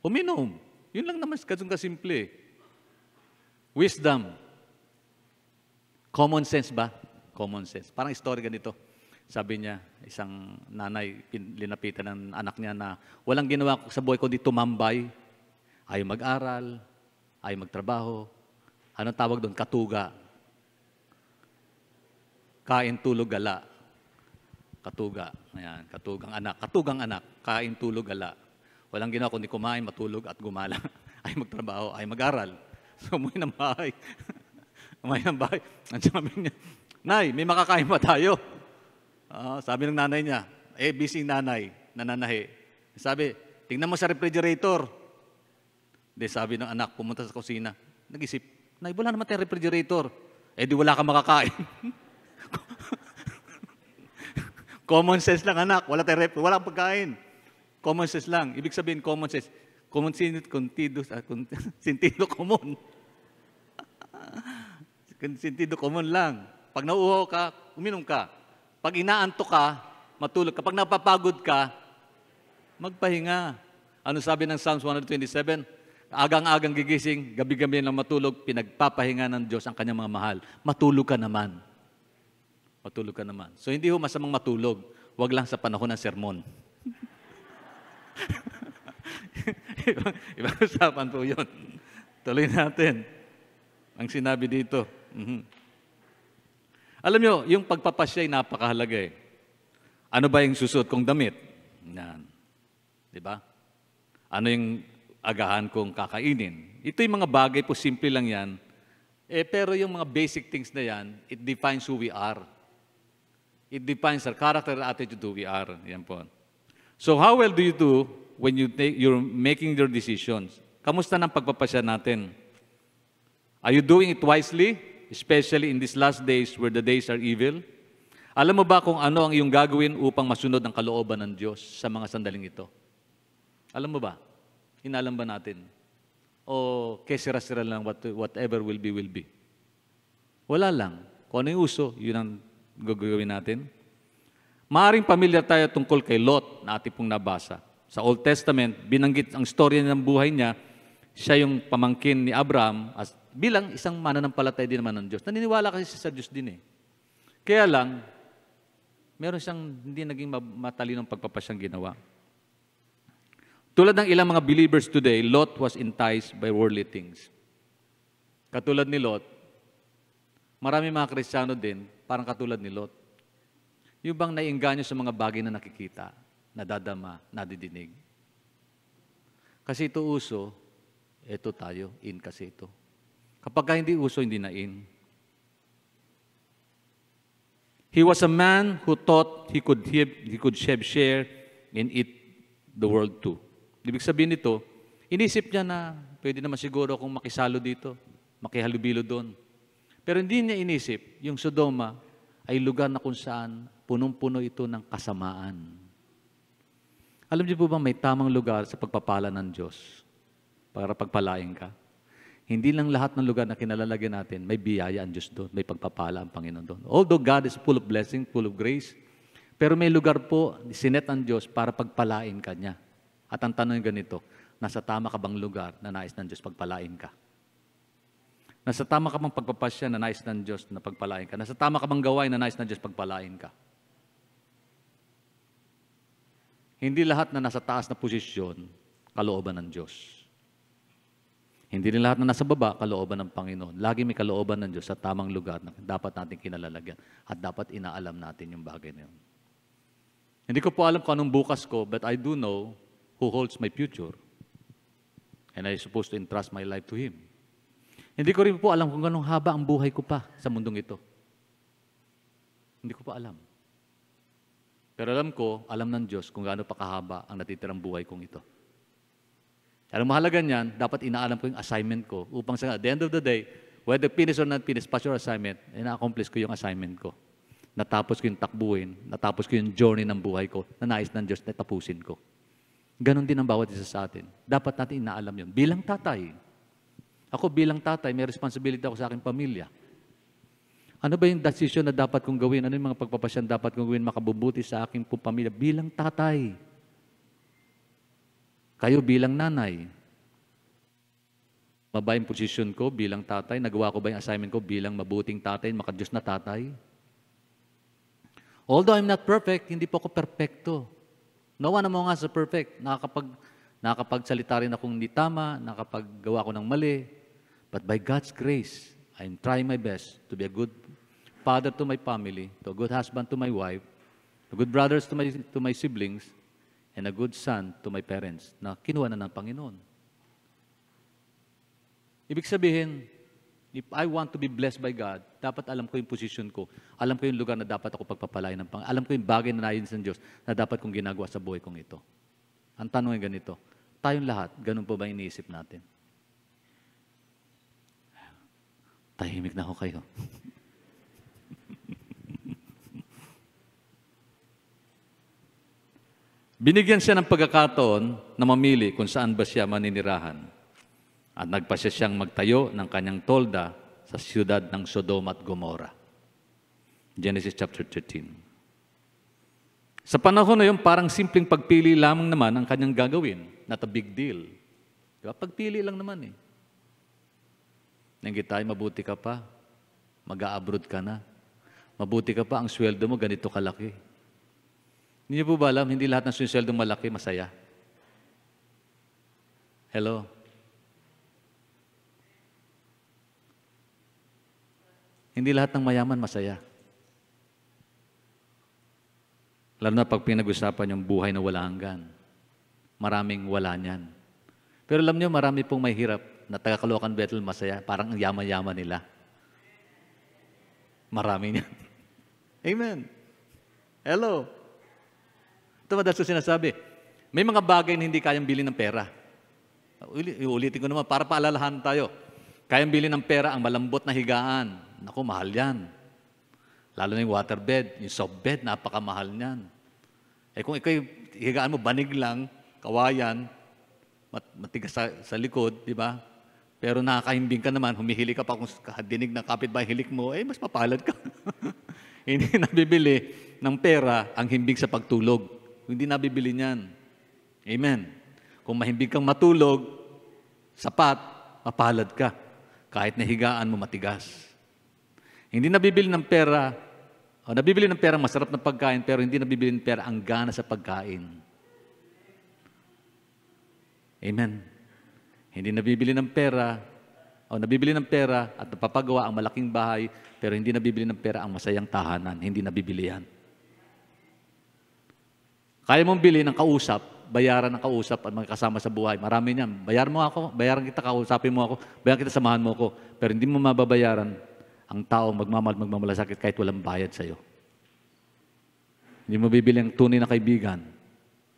Uminom. Yun lang naman, kasimple. Wisdom. Common sense ba? Common sense. Parang story ganito. Sabi niya, isang nanay, linapitan ng anak niya na walang ginawa sa buhay kundi tumambay. Ayaw mag-aral, ayaw magtrabaho. Anong tawag doon? Katuga. Kain, tulog, gala. Katuga. Ayan, katugang anak. Katugang anak. Kain, tulog, gala. Walang ginawa kundi kumain, matulog at gumala. Ay magtrabaho, ay mag-aral. So, umuwi ng bahay. Umuwi ng bahay. Ang sabi niya, Nay, may makakain ba tayo? Sabi ng nanay niya, busy nanay, nananahi. Sabi, tingnan mo sa refrigerator. Di sabi ng anak, pumunta sa kusina. Nag-isip, Nay, wala naman tayong refrigerator. Di wala kang makakain. Common sense lang, anak. Wala tayong ref, wala kang pagkain. Common sense lang. Ibig sabihin, common sense. Common sense, sentido common. Sentido common lang. Pag nauuhaw ka, uminom ka. Pag inaantok ka, matulog. Kapag napapagod ka, magpahinga. Ano sabi ng Psalms 127? Agang-agang gigising, gabi-gabi lang matulog, pinagpapahinga ng Diyos ang kanyang mga mahal. Matulog ka naman. Matulog ka naman. So hindi ho masamang matulog. Huwag lang sa panahon ng sermon. Ibang usapan po yun. Tuloy natin. Ang sinabi dito. Alam nyo, yung pagpapasya ay napakahalaga eh. Ano ba yung susuot kong damit? Yan. Diba? Ano yung agahan kong kakainin? Ito yung mga bagay po, simple lang yan. Pero yung mga basic things na yan, it defines who we are. It defines our character and attitude who we are. Yan po. So how well do you do when you're making your decisions? Kamusta ng pagpapasya natin? Are you doing it wisely? Especially in these last days where the days are evil? Alam mo ba kung ano ang iyong gagawin upang masunod ang kalooban ng Diyos sa mga sandaling ito? Alam mo ba? Inalam ba natin? O kesira-sira lang whatever will be, will be? Wala lang. Kung ano yung uso, yun ang gagawin natin. Maaring pamilyar tayo tungkol kay Lot na ating pong nabasa. Sa Old Testament, binanggit ang storya ng buhay niya. Siya yung pamangkin ni Abraham as bilang isang mananampalataya din naman ng Diyos. Naniniwala kasi sa Diyos din eh. Kaya lang, meron siyang hindi naging matalinong pagpapasyang ginawa. Tulad ng ilang mga believers today, Lot was enticed by worldly things. Katulad ni Lot, marami mga Kristiyano din, parang katulad ni Lot. Yung bang naiengganyo sa mga bagay na nakikita, nadadama, nadidinig. Kasi ito uso, ito tayo, in kasi ito. Kapag hindi uso, hindi na in. He was a man who thought he could share and eat the world too. Ibig sabihin nito, Inisip niya na pwede naman siguro akong makisalo dito, makihalubilo doon. Pero hindi niya inisip, yung Sodoma ay lugar na kung saan punong-puno ito ng kasamaan. Alam niyo po ba may tamang lugar sa pagpapala ng Diyos para pagpalain ka? Hindi lang lahat ng lugar na kinalalagyan natin, may biyaya ang Diyos doon, may pagpapala ang Panginoon doon. Although God is full of blessing, full of grace, pero may lugar po, sinet ng Diyos para pagpalain ka niya. At ang tanong ganito, nasa tama ka bang lugar na nais ng Diyos pagpalain ka? Nasa tama ka bang pagpapasya na nais ng Diyos na pagpalain ka? Nasa tama ka bang gawain na nais ng Diyos pagpalain ka? Hindi lahat na nasa taas na posisyon, kalooban ng Diyos. Hindi rin lahat na nasa baba, kalooban ng Panginoon. Lagi may kalooban ng Diyos sa tamang lugar na dapat natin kinalalagyan at dapat inaalam natin yung bagay na yun. Hindi ko po alam kung anong bukas ko, but I do know who holds my future. And I'm supposed to entrust my life to Him. Hindi ko rin po alam kung ganong haba ang buhay ko pa sa mundong ito. Hindi ko pa alam. Pero alam ko, alam ng Diyos kung gaano pa kahaba ang natitirang buhay kong ito. Ang mahalaga niyan, dapat inaalam ko yung assignment ko upang sa at the end of the day, whether finish or not finish, pass your assignment, ina-accomplish ko yung assignment ko. Natapos ko yung takbuhin, natapos ko yung journey ng buhay ko na nais ng Diyos na tapusin ko. Ganon din ang bawat isa sa atin. Dapat natin inaalam yun. Bilang tatay, ako bilang tatay, may responsibility ako sa aking pamilya. Ano ba yung decision na dapat kong gawin? Ano yung mga pagpapasyan dapat kong gawin makabubuti sa aking pamilya bilang tatay? Kayo bilang nanay. Maba yung posisyon ko bilang tatay? Nagawa ko ba yung assignment ko bilang mabuting tatay, makadiyos na tatay? Although I'm not perfect, hindi po ako perfecto. No one among us is perfect. Nakakapagsalita rin akong hindi tama, nakapaggawa ko ng mali. But by God's grace, I'm trying my best to be a good father to my family, to a good husband to my wife, a good brothers to my siblings, and a good son to my parents na kinuha na ng Panginoon. Ibig sabihin, if I want to be blessed by God, dapat alam ko yung position ko. Alam ko yung lugar na dapat ako pagpapalain ng Panginoon. Alam ko yung bagay na nais ng Diyos na dapat kong ginagawa sa buhay kong ito. Ang tanong ay ganito, tayong lahat, ganun po ba iniisip natin? Tahimik na ako kayo. Binigyan siya ng pagkakataon na mamili kung saan ba siya maninirahan. At nagpasya siyang magtayo ng kanyang tolda sa siyudad ng Sodoma at Gomorrah. Genesis chapter 13. Sa panahon na yun, parang simpleng pagpili lamang naman ang kanyang gagawin. Not a big deal. Diba? Pagpili lang naman eh. Nanggit tayo, mabuti ka pa. Mag-a-abroad ka na. Mabuti ka pa, ang sweldo mo ganito kalaki. Hindi niyo po ba alam, hindi lahat ng sweldo malaki, masaya. Hello? Hindi lahat ng mayaman masaya. Lalo na pag pinag-usapan yung buhay na wala hanggan. Maraming wala niyan. Pero alam niyo, marami pong may hirap na taga-Caloocan Bethel masaya. Parang ang yaman-yaman nila. Marami niyan. Amen. Hello. Ito madalas ko sinasabi. May mga bagay na hindi kayang bilhin ng pera. Uulitin ko naman para paalalahan tayo. Kayang bilhin ng pera ang malambot na higaan. Naku, mahal yan. Lalo na yung waterbed, yung soft bed, napakamahal niyan. Eh kung ikaw higaan mo, banig lang, kawayan, matigas sa likod, di ba? Pero nakakahimbing ka naman, humihili ka pa kung dinig ng kapitbahay hilik mo, eh mas mapalad ka. Hindi nabibili ng pera ang himbing sa pagtulog. Hindi nabibili niyan. Amen. Kung mahimbing kang matulog, sapat, mapalad ka. Kahit nahigaan mo matigas. Hindi nabibili ng pera, o nabibili ng pera masarap na pagkain, pero hindi nabibili ng pera ang gana sa pagkain. Amen. Hindi nabibili ng pera, o nabibili ng pera at napapagawa ang malaking bahay, pero hindi nabibili ng pera ang masayang tahanan. Hindi nabibili yan. Kaya mong bili ng kausap, bayaran ng kausap at mga kasama sa buhay. Marami niyan. Bayaran mo ako, bayaran kita, kausapin mo ako, bayaran kita, samahan mo ako. Pero hindi mo mababayaran ang taong magmamalasakit kahit walang bayad sa'yo. Hindi mo bibili ang tunay na kaibigan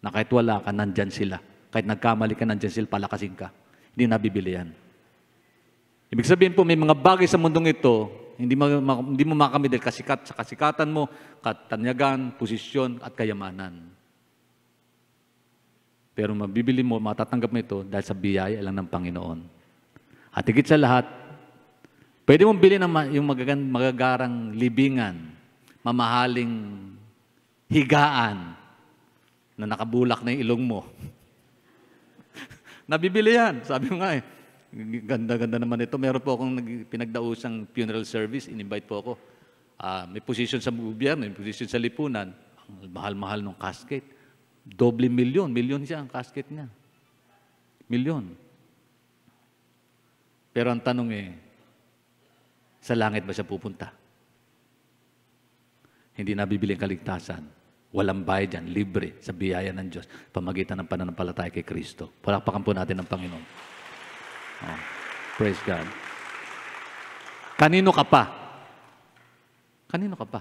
na kahit wala ka, nandyan sila Kahit nagkamali ka, nandiyan sila, palakasin ka. Hindi nabibili yan. Ibig sabihin po, may mga bagay sa mundong ito, hindi mo makamit dahil sa kasikatan mo, katanyagan, posisyon, at kayamanan. Pero mabibili mo, matatanggap mo ito dahil sa biyaya lang ng Panginoon. At higit sa lahat, pwede mong bilhin yung magagarang libingan, mamahaling higaan na nakabulak na yung ilong mo. Nabibili yan. Sabi mo nga ganda-ganda naman ito. Meron po akong pinagdausang funeral service, in-invite po ako. May position sa gobyerno, may position sa lipunan. Ang mahal-mahal ng casket. Doble milyon. Milyon siya ang casket niya. Milyon. Pero ang tanong sa langit ba siya pupunta? Hindi nabibili ang kaligtasan. Walang bayad yan, libre sa biyaya ng Diyos, pamagitan ng pananampalataya kay Kristo. Palakpakan po natin ng Panginoon. Oh, praise God. Kanino ka pa? Kanino ka pa?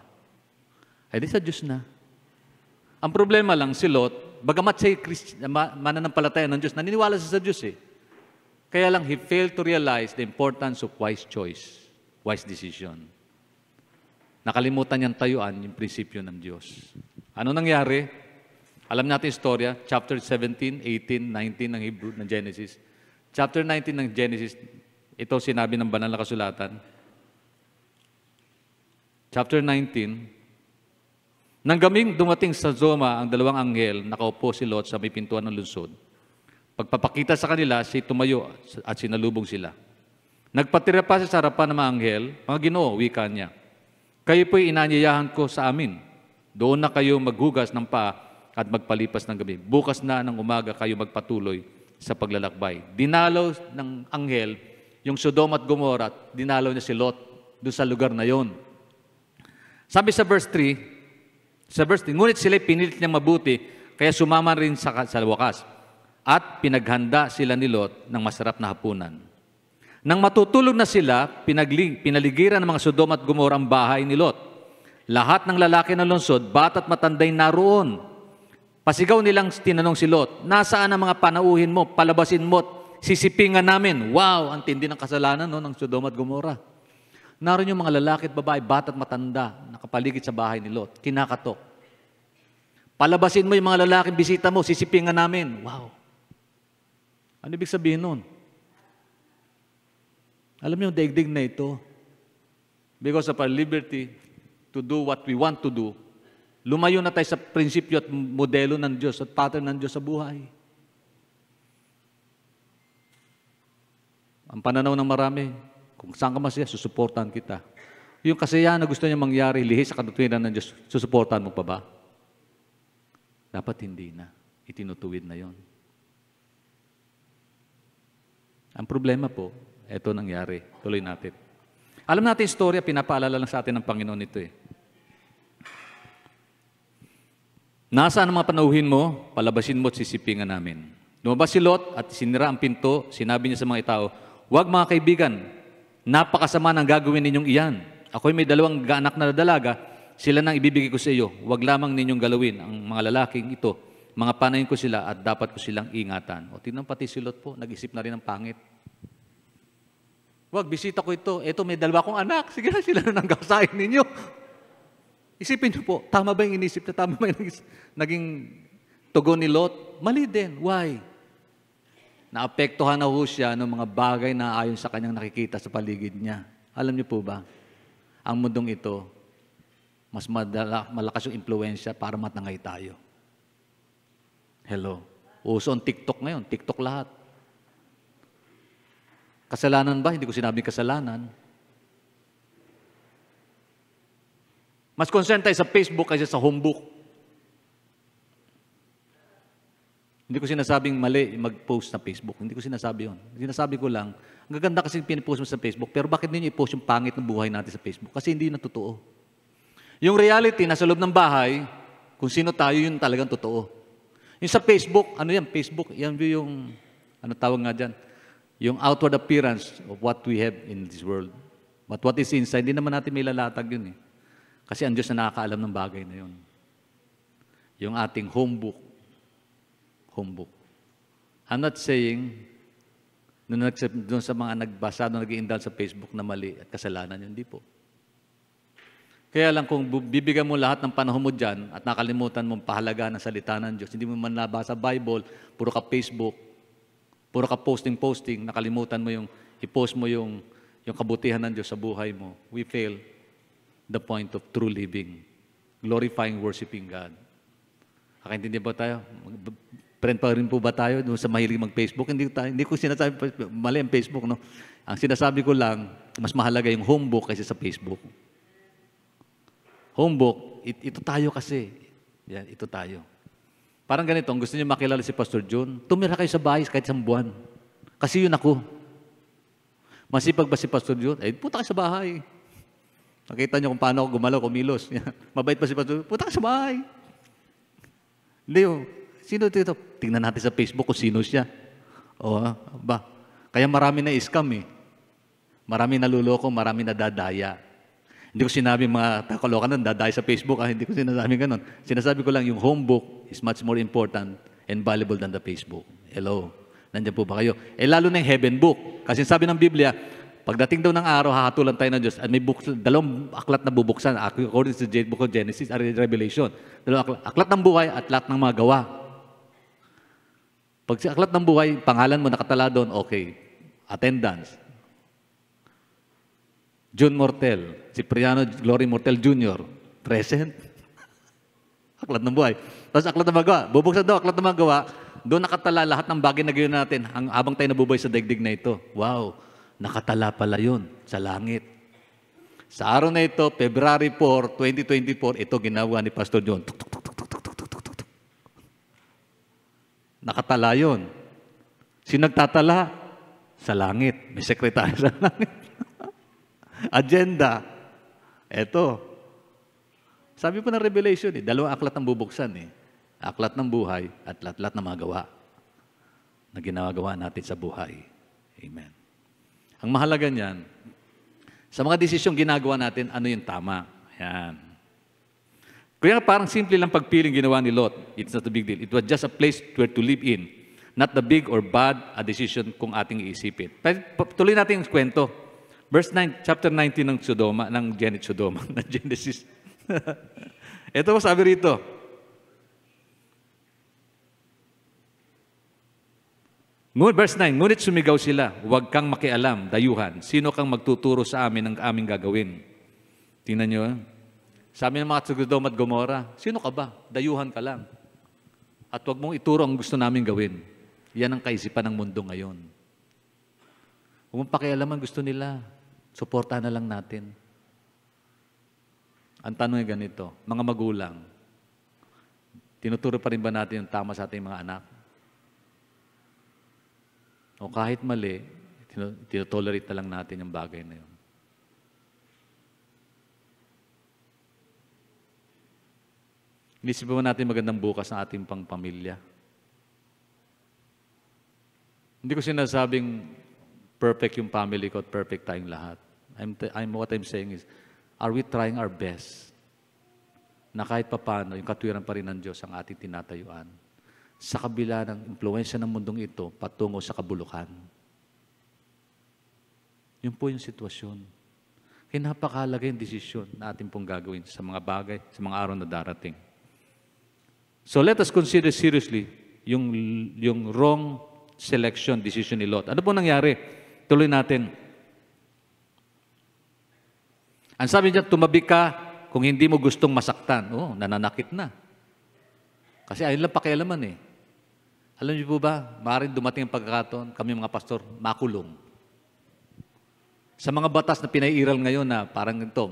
Ay di sa Diyos na. Ang problema lang, si Lot, bagamat siya mananampalataya ng Diyos, naniniwala siya sa Diyos eh. Kaya lang, he failed to realize the importance of wise choice, wise decision. Nakalimutan niyang tayuan yung prinsipyo ng Diyos. Ano nangyari? Alam natin istorya, chapter 17, 18, 19 ng Hebrew, ng Genesis. Chapter 19 ng Genesis, ito sinabi ng banal na kasulatan. Chapter 19, nang gaming dumating sa Sodoma ang dalawang anghel, nakaupo si Lot sa may pintuan ng lungsod. Pagpapakita sa kanila, siya tumayo at sinalubong sila. Nagpatira pa siya sa harapan ng mga anghel, mga Ginoo, wika niya. Kayo po'y inanyayahan ko sa amin. Doon na kayo maghugas ng paa at magpalipas ng gabi. Bukas na ng umaga kayo magpatuloy sa paglalakbay. Dinalaw ng anghel yung Sodoma at Gomorrah, dinalaw niya si Lot doon sa lugar na yon. Sabi sa verse 3, ngunit sila'y pinilit niyang mabuti, kaya sumama rin sa wakas. At pinaghanda sila ni Lot ng masarap na hapunan. Nang matutulog na sila, pinaligiran ng mga Sodoma at Gomorrah ang bahay ni Lot. Lahat ng lalaki ng lungsod, bata at matanday naroon. Pasigaw nilang tinanong si Lot, nasaan ang mga panauhin mo, palabasin mo, sisipingan namin. Wow, ang tindi ng kasalanan ng Sodoma at Gomorrah. Naroon yung mga lalaki at babae, bata at matanda, nakapaligid sa bahay ni Lot, kinakatok. Palabasin mo yung mga lalaking bisita mo, sisipingan namin. Wow. Ano ibig sabihin nun? Alam niyo, daigdig na ito. Because of our liberty to do what we want to do, lumayo na tayo sa prinsipyo at modelo ng Diyos at pattern ng Diyos sa buhay. Ang pananaw ng marami, kung saan ka masaya, susuportahan kita. Yung kasiyahan na gusto niya mangyari, lihis sa katutunan ng Diyos, susuportahan mo pa ba? Dapat hindi na. Itinutuwid na yon. Ang problema po, eto nangyari. Tuloy natin. Alam natin istorya, pinapaalala lang sa atin ng Panginoon ito eh. Nasaan ang mga panauhin mo, palabasin mo at sisipingan namin. Lumabas si Lot at sinira ang pinto, sinabi niya sa mga tao, huwag mga kaibigan, napakasama ng gagawin ninyong iyan. Ako'y may 2 anak na dalaga, sila nang ibibigay ko sa iyo. Huwag lamang ninyong galawin ang mga lalaking ito. Mga panayin ko sila at dapat ko silang ingatan. O tingnan pati si Lot po, nag-isip na rin ng pangit. Huwag, bisita ko ito. Ito, may 2 akong anak. Sige na, sila na nanggasain ninyo. Isipin niyo po, tama ba yung inisip na tama ba yung naging tugon ni Lot? Mali din. Why? Naapektuhan na ho siya ng mga bagay na ayon sa kanyang nakikita sa paligid niya. Alam niyo po ba, ang mundong ito, mas malakas yung impluensya para matangay tayo. Hello. Uso ang TikTok ngayon. TikTok lahat. Kasalanan ba? Hindi ko sinabing kasalanan. Mas concerned tayo sa Facebook kaysa sa homebook. Hindi ko sinasabing mali mag-post sa Facebook. Hindi ko sinasabi yun. Sinasabi ko lang, ang gaganda kasi pinipost mo sa Facebook, pero bakit ninyo i-post yung pangit ng buhay natin sa Facebook? Kasi hindi yun na totoo. Yung reality, nasa loob ng bahay, kung sino tayo, yun talagang totoo. Yung sa Facebook, ano yan? Facebook, yan yung, ano tawag nga dyan? Yung outward appearance of what we have in this world. But what is inside, hindi naman natin may lalatag yun eh. Kasi ang Diyos na nakakaalam ng bagay na yun. Yung ating homebook. I'm not saying doon sa mga nagbasa, doon nag-i-indulge sa Facebook na mali at kasalanan yun. Hindi po. Kaya lang kung bibigyan mo lahat ng panahon mo dyan at nakalimutan mong pahalaga ng salita ng Diyos, hindi mo man nabasa Bible, puro ka Facebook, puro ka posting, nakalimutan mo i-post mo yung kabutihan ng Diyos sa buhay mo, we fail the point of true living, glorifying, worshiping God. Nakaintindi ba tayo? Friend pa rin po ba tayo doon sa mahilig mag-Facebook? Hindi ko sinasabi, mali ang Facebook, no? Ang sinasabi ko lang, mas mahalaga yung homebook kaysa sa Facebook. Homebook, ito tayo kasi. Yan, ito tayo. Parang ganito, gusto niyo makilala si Pastor John, tumira kayo sa bahay kahit isang buwan. Kasi yun ako. Masipag ba si Pastor John? Punta ka sa bahay. Nakita niyo kung paano ako gumalaw, kumilos. Mabait pa si Pastor John? Punta ka sa bahay. Leo, sino ito? Tingnan natin sa Facebook kung sino siya. Ba? Kaya marami na scam eh. Marami naluloko, marami nadadaya. Hindi ko sinabi mga takalokan nun, dadaya sa Facebook. Hindi ko sinasabi ganun. Sinasabi ko lang yung home book is much more important and valuable than the Facebook. Hello? Nandiyan po ba kayo? Lalo na yung heaven book. Kasi sabi ng Biblia, pagdating daw ng araw, hahatulan tayo ng Diyos. At may dalawang aklat na bubuksan, according to the book of Genesis or Revelation. Dalawang aklat ng buhay at lahat ng mga gawa. Pag sa aklat ng buhay, pangalan mo nakatala doon, okay. Attendance. June Mortel, Cipriano Glory Mortel Jr., present. Aklat ng buhay. Tapos aklat ng magawa. Bubuksan daw, aklat ng magawa. Doon nakatala lahat ng bagay na gawin natin habang tayo nabubuhay sa daigdig na ito. Wow, nakatala pala yun sa langit. Sa araw na ito, February 4, 2024, ito ginawa ni Pastor John. Nakatala yun. Sino nagtatala? Sa langit. May sekretary sa langit. Agenda. Eto. Sabi po ng Revelation, dalawang aklat ang bubuksan eh. Aklat ng buhay at lahat ng mga gawa na ginagawa natin sa buhay. Amen. Ang mahalaga niyan, sa mga desisyong ginagawa natin, ano yung tama? Ayan. Kaya parang simple lang pagpiling ginawa ni Lot. It's not a big deal. It was just a place where to live in. Not the big or bad a decision kung ating iisipin. Tuloy natin yung kwento. Verse 9, chapter 19 ng Sodoma, ng Genesis. Ito po sabi rito. Verse 9, ngunit sumigaw sila, huwag kang makialam, dayuhan. Sino kang magtuturo sa amin ng aming gagawin? Tingnan nyo. Sabi ng mga Sodoma at Gomora, sino ka ba? Dayuhan ka lang. At huwag mong ituro ang gusto namin gawin. Yan ang kaisipan ng mundo ngayon. Huwag mong pakialaman gusto nila. Suportahan na lang natin. Ang tanong ay ganito, mga magulang, tinuturo pa rin ba natin yung tama sa ating mga anak? O kahit mali, tinotolerate na lang natin yung bagay na yun. Inisip ba natin magandang bukas ng ating pangpamilya? Hindi ko sinasabing perfect yung family ko at perfect tayong lahat. What I'm saying is, are we trying our best na kahit papano, yung katwiran pa rin ng Diyos ang ating tinatayuan sa kabila ng impluensya ng mundong ito patungo sa kabulukan? Yun po yung sitwasyon. Kaya napakahalaga yung desisyon na ating pong gagawin sa mga bagay, sa mga araw na darating. So let us consider seriously yung wrong selection decision ni Lot. Ano po nangyari? Tuloy natin. Ang sabi niya, tumabi ka kung hindi mo gustong masaktan. Nananakit na. Kasi ayun lang pakialaman eh. Alam niyo po ba, maaaring dumating ang pagkakataon, kami mga pastor, makulong. Sa mga batas na pinairal ngayon na parang ito,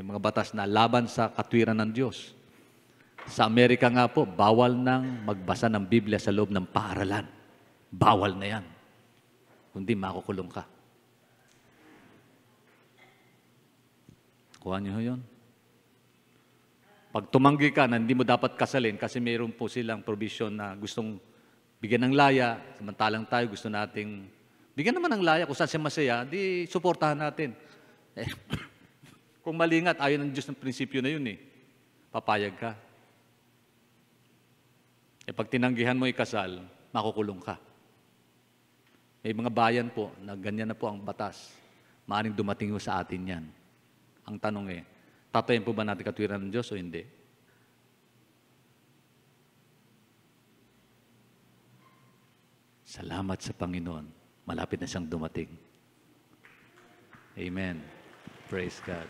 mga batas na laban sa katwiran ng Diyos. Sa Amerika nga po, bawal nang magbasa ng Biblia sa loob ng paaralan. Bawal na yan. Kundi makukulong ka. Kuha niyo yun. Pag tumanggi ka na hindi mo dapat kasalin kasi mayroon po silang provision na gustong bigyan ng laya, samantalang tayo gusto nating bigyan naman ng laya kung saan siya masaya, di suportahan natin. Kung malingat, ayaw ng Diyos ng prinsipyo na yun eh. Papayag ka. Pag tinanggihan mo ikasal, makukulong ka. May mga bayan po na ganyan na po ang batas. Maaaring dumating po sa atin yan. Ang tanong tatayin po ba natin katwiran ng Diyos o hindi? Salamat sa Panginoon. Malapit na siyang dumating. Amen. Praise God.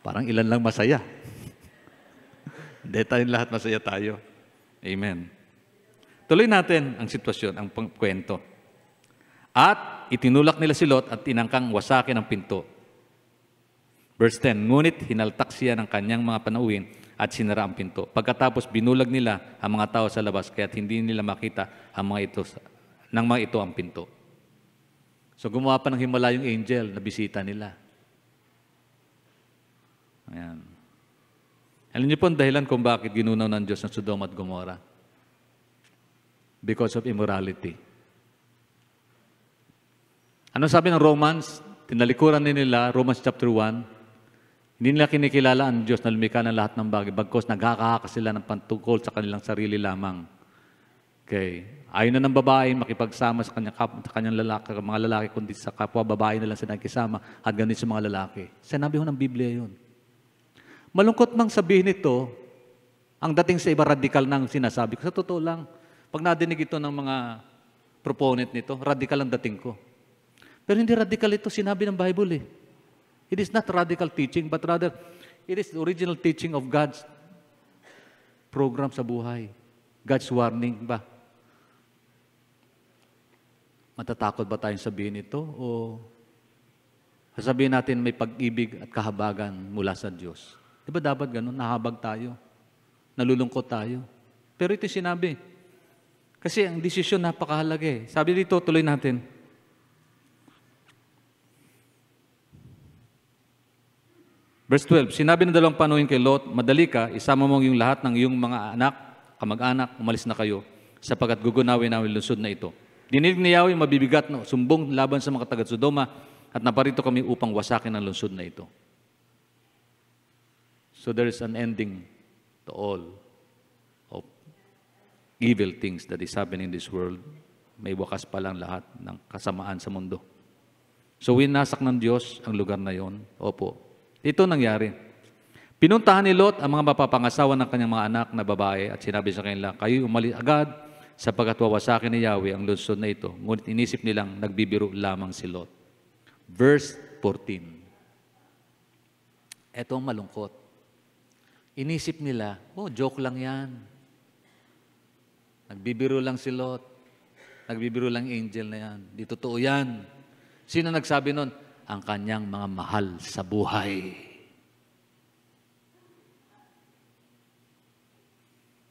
Parang ilan lang masaya. Hindi tayong lahat masaya tayo. Amen. Tuloy natin ang sitwasyon, ang kwento. At itinulak nila si Lot at tinangkang wasakin ang pinto. Verse 10, ngunit hinaltak siya ng kanyang mga panauhin at sinara ang pinto. Pagkatapos binulag nila ang mga tao sa labas, kaya't hindi nila makita ang mga ito ang pinto. So gumawa pa ng himala yung angel na bisita nila. Ayan. Alam niyo po ang dahilan kung bakit ginunaw ng Diyos ng Sodom at Gomorrah? Because of immorality. Ano sabi ng Romans? Tinalikuran nila, Romans chapter 1, hindi nila kinikilala ang Diyos na lumikha ng lahat ng bagay, bagkos naghahaka sila ng pantungkol sa kanilang sarili lamang. Okay. Ayaw na ng babae makipagsama sa kanyang lalaki, mga lalaki, kundi sa kapwa babae na lang sila nakikisama at ganun sa mga lalaki. Sinabi ho ng Biblia yun. Malungkot mang sabihin ito, ang dating sa iba radikal nang sinasabi ko. Sa totoo lang, pag nadinig ito ng mga proponent nito, radikal ang dating ko. Pero hindi radikal ito, sinabi ng Bible eh. It is not radical teaching, but rather, it is the original teaching of God's program sa buhay. God's warning ba? Matatakot ba tayong sabihin ito? O sasabihin natin may pag-ibig at kahabagan mula sa Diyos? Di ba dapat ganun? Nahabag tayo. Nalulungkot tayo. Pero ito sinabi. Kasi ang desisyon napakahalaga eh. Sabi dito, tuloy natin. Verse 12, sinabi ng dalawang panuhin kay Lot, madali ka, isama mo yung lahat ng iyong mga anak, kamag-anak, umalis na kayo, sapagkat gugunawin namin lungsod na ito. Dininig ni Yahweh mabibigat no, sumbong laban sa mga taga-Sodoma, at naparito kami upang wasakin ang lungsod na ito. So there is an ending to all of evil things that is happening in this world. May wakas pa lang lahat ng kasamaan sa mundo. So winasak ng Diyos ang lugar na yon. Opo. Ito nangyari. Pinuntahan ni Lot ang mga mapapangasawa ng kanyang mga anak na babae at sinabi sa kanila, kayo umalis agad sapagkat wawasakin ni Yahweh ang lungsod na ito. Ngunit inisip nilang nagbibiro lamang si Lot. Verse 14. Ito ang malungkot. Inisip nila, joke lang yan. Nagbibiro lang si Lot. Nagbibiro lang angel na yan. Di totoo yan. Sino nagsabi nun? Ang kanyang mga mahal sa buhay.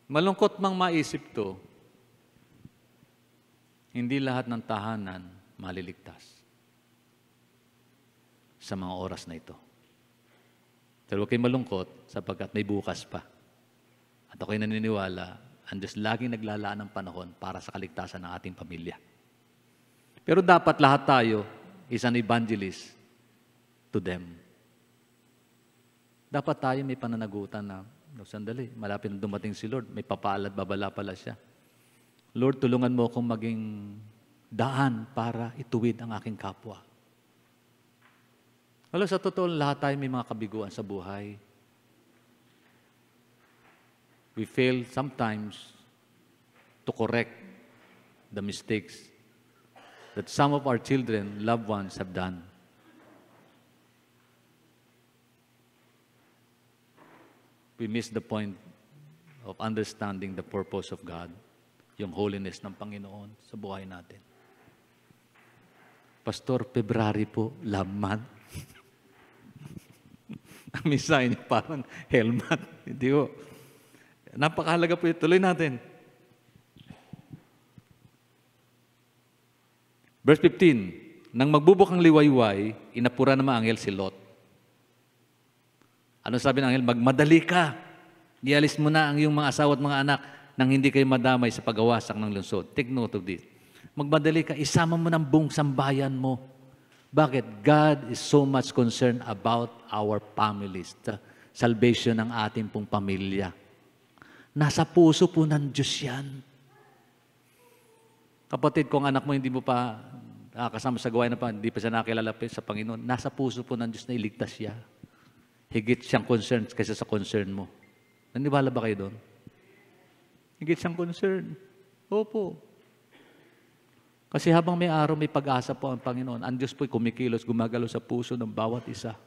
Malungkot mang maisip to, hindi lahat ng tahanan maliligtas sa mga oras na ito. Pero huwag kayo malungkot sapagkat may bukas pa. At ako'y naniniwala, ang Diyos laging naglalaan ng panahon para sa kaligtasan ng ating pamilya. Pero dapat lahat tayo is an evangelist to them. Dapat tayo may pananagutan na, sandali, malapit na dumating si Lord, may papaalad, babala pala siya. Lord, tulungan mo akong maging daan para ituwid ang aking kapwa. Alam, sa totoo, lahat tayo may mga kabiguan sa buhay. We fail sometimes to correct the mistakes that some of our children, loved ones have done. We miss the point of understanding the purpose of God, yung holiness ng Panginoon sa buhay natin. Pastor, February po, love month. Ang mensahe niya parang helmet. Hindi ko. Napakahalaga po ito. Tuloy natin. Verse 15, nang magbubukang liwayway, inapura ng mga anghel si Lot. Ano sabi ng anghel? Magmadali ka. Ialis mo na ang iyong mga asawa at mga anak nang hindi kayo madamay sa paggawasak ng lungsod. Take note of this. Magmadali ka, isama mo ng buong sambayan mo. Bakit? God is so much concerned about our families, the salvation ng ating pong pamilya. Nasa puso po ng Diyos yan. Kapatid, kung anak mo hindi mo pa kasama sa gawain na pa, hindi pa siya nakilala sa Panginoon, nasa puso po ng Diyos na iligtas siya. Higit siyang concern kaysa sa concern mo. Naniwala ba kayo doon? Higit siyang concern. Opo. Kasi habang may araw, may pag-asa po ang Panginoon. Ang Diyos po'y kumikilos, gumagalo sa puso ng bawat isa.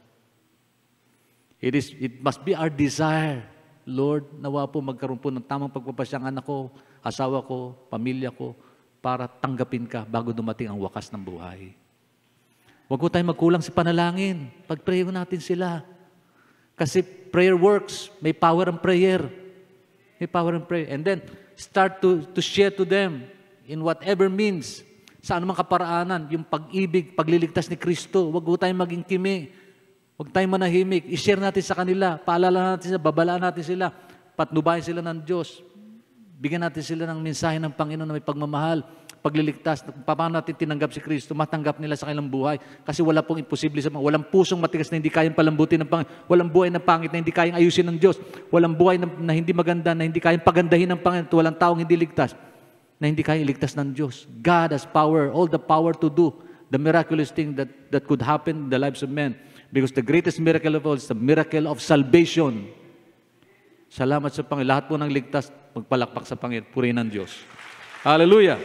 It must be our desire, Lord, nawa po magkaroon po ng tamang pagpapasyang anak ko, asawa ko, pamilya ko, para tanggapin ka bago dumating ang wakas ng buhay. Huwag ko tayong magkulang sa panalangin. Pag-pray natin sila. Kasi prayer works. May power ang prayer. May power ang prayer. And then, start to share to them in whatever means, sa anumang kaparaanan, yung pag-ibig, pagliligtas ni Kristo. Huwag ko tayong maging kimi. Huwag tayong manahimik. I-share natin sa kanila. Paalala natin sila. Babalaan natin sila. Patnubayan sila ng Diyos. Bigyan natin sila ng mensahe ng Panginoon na may pagmamahal, pagliligtas. Paano natin tinanggap si Kristo, matanggap nila sa kanilang buhay. Kasi wala pong imposible sa mga. Walang pusong matigas na hindi kayang palambutin ng Panginoon. Walang buhay na pangit na hindi kayang ayusin ng Diyos. Walang buhay na hindi maganda na hindi kayang pagandahin ng Panginoon. Walang taong hindi ligtas na hindi kayang iligtas ng Diyos. God has power, all the power to do the miraculous thing that could happen in the lives of men. Because the greatest miracle of all is the miracle of salvation. Salamat sa Panginoon. Lahat po ng ligtas, magpalakpak sa Panginoon. Purihin ng Diyos. Hallelujah!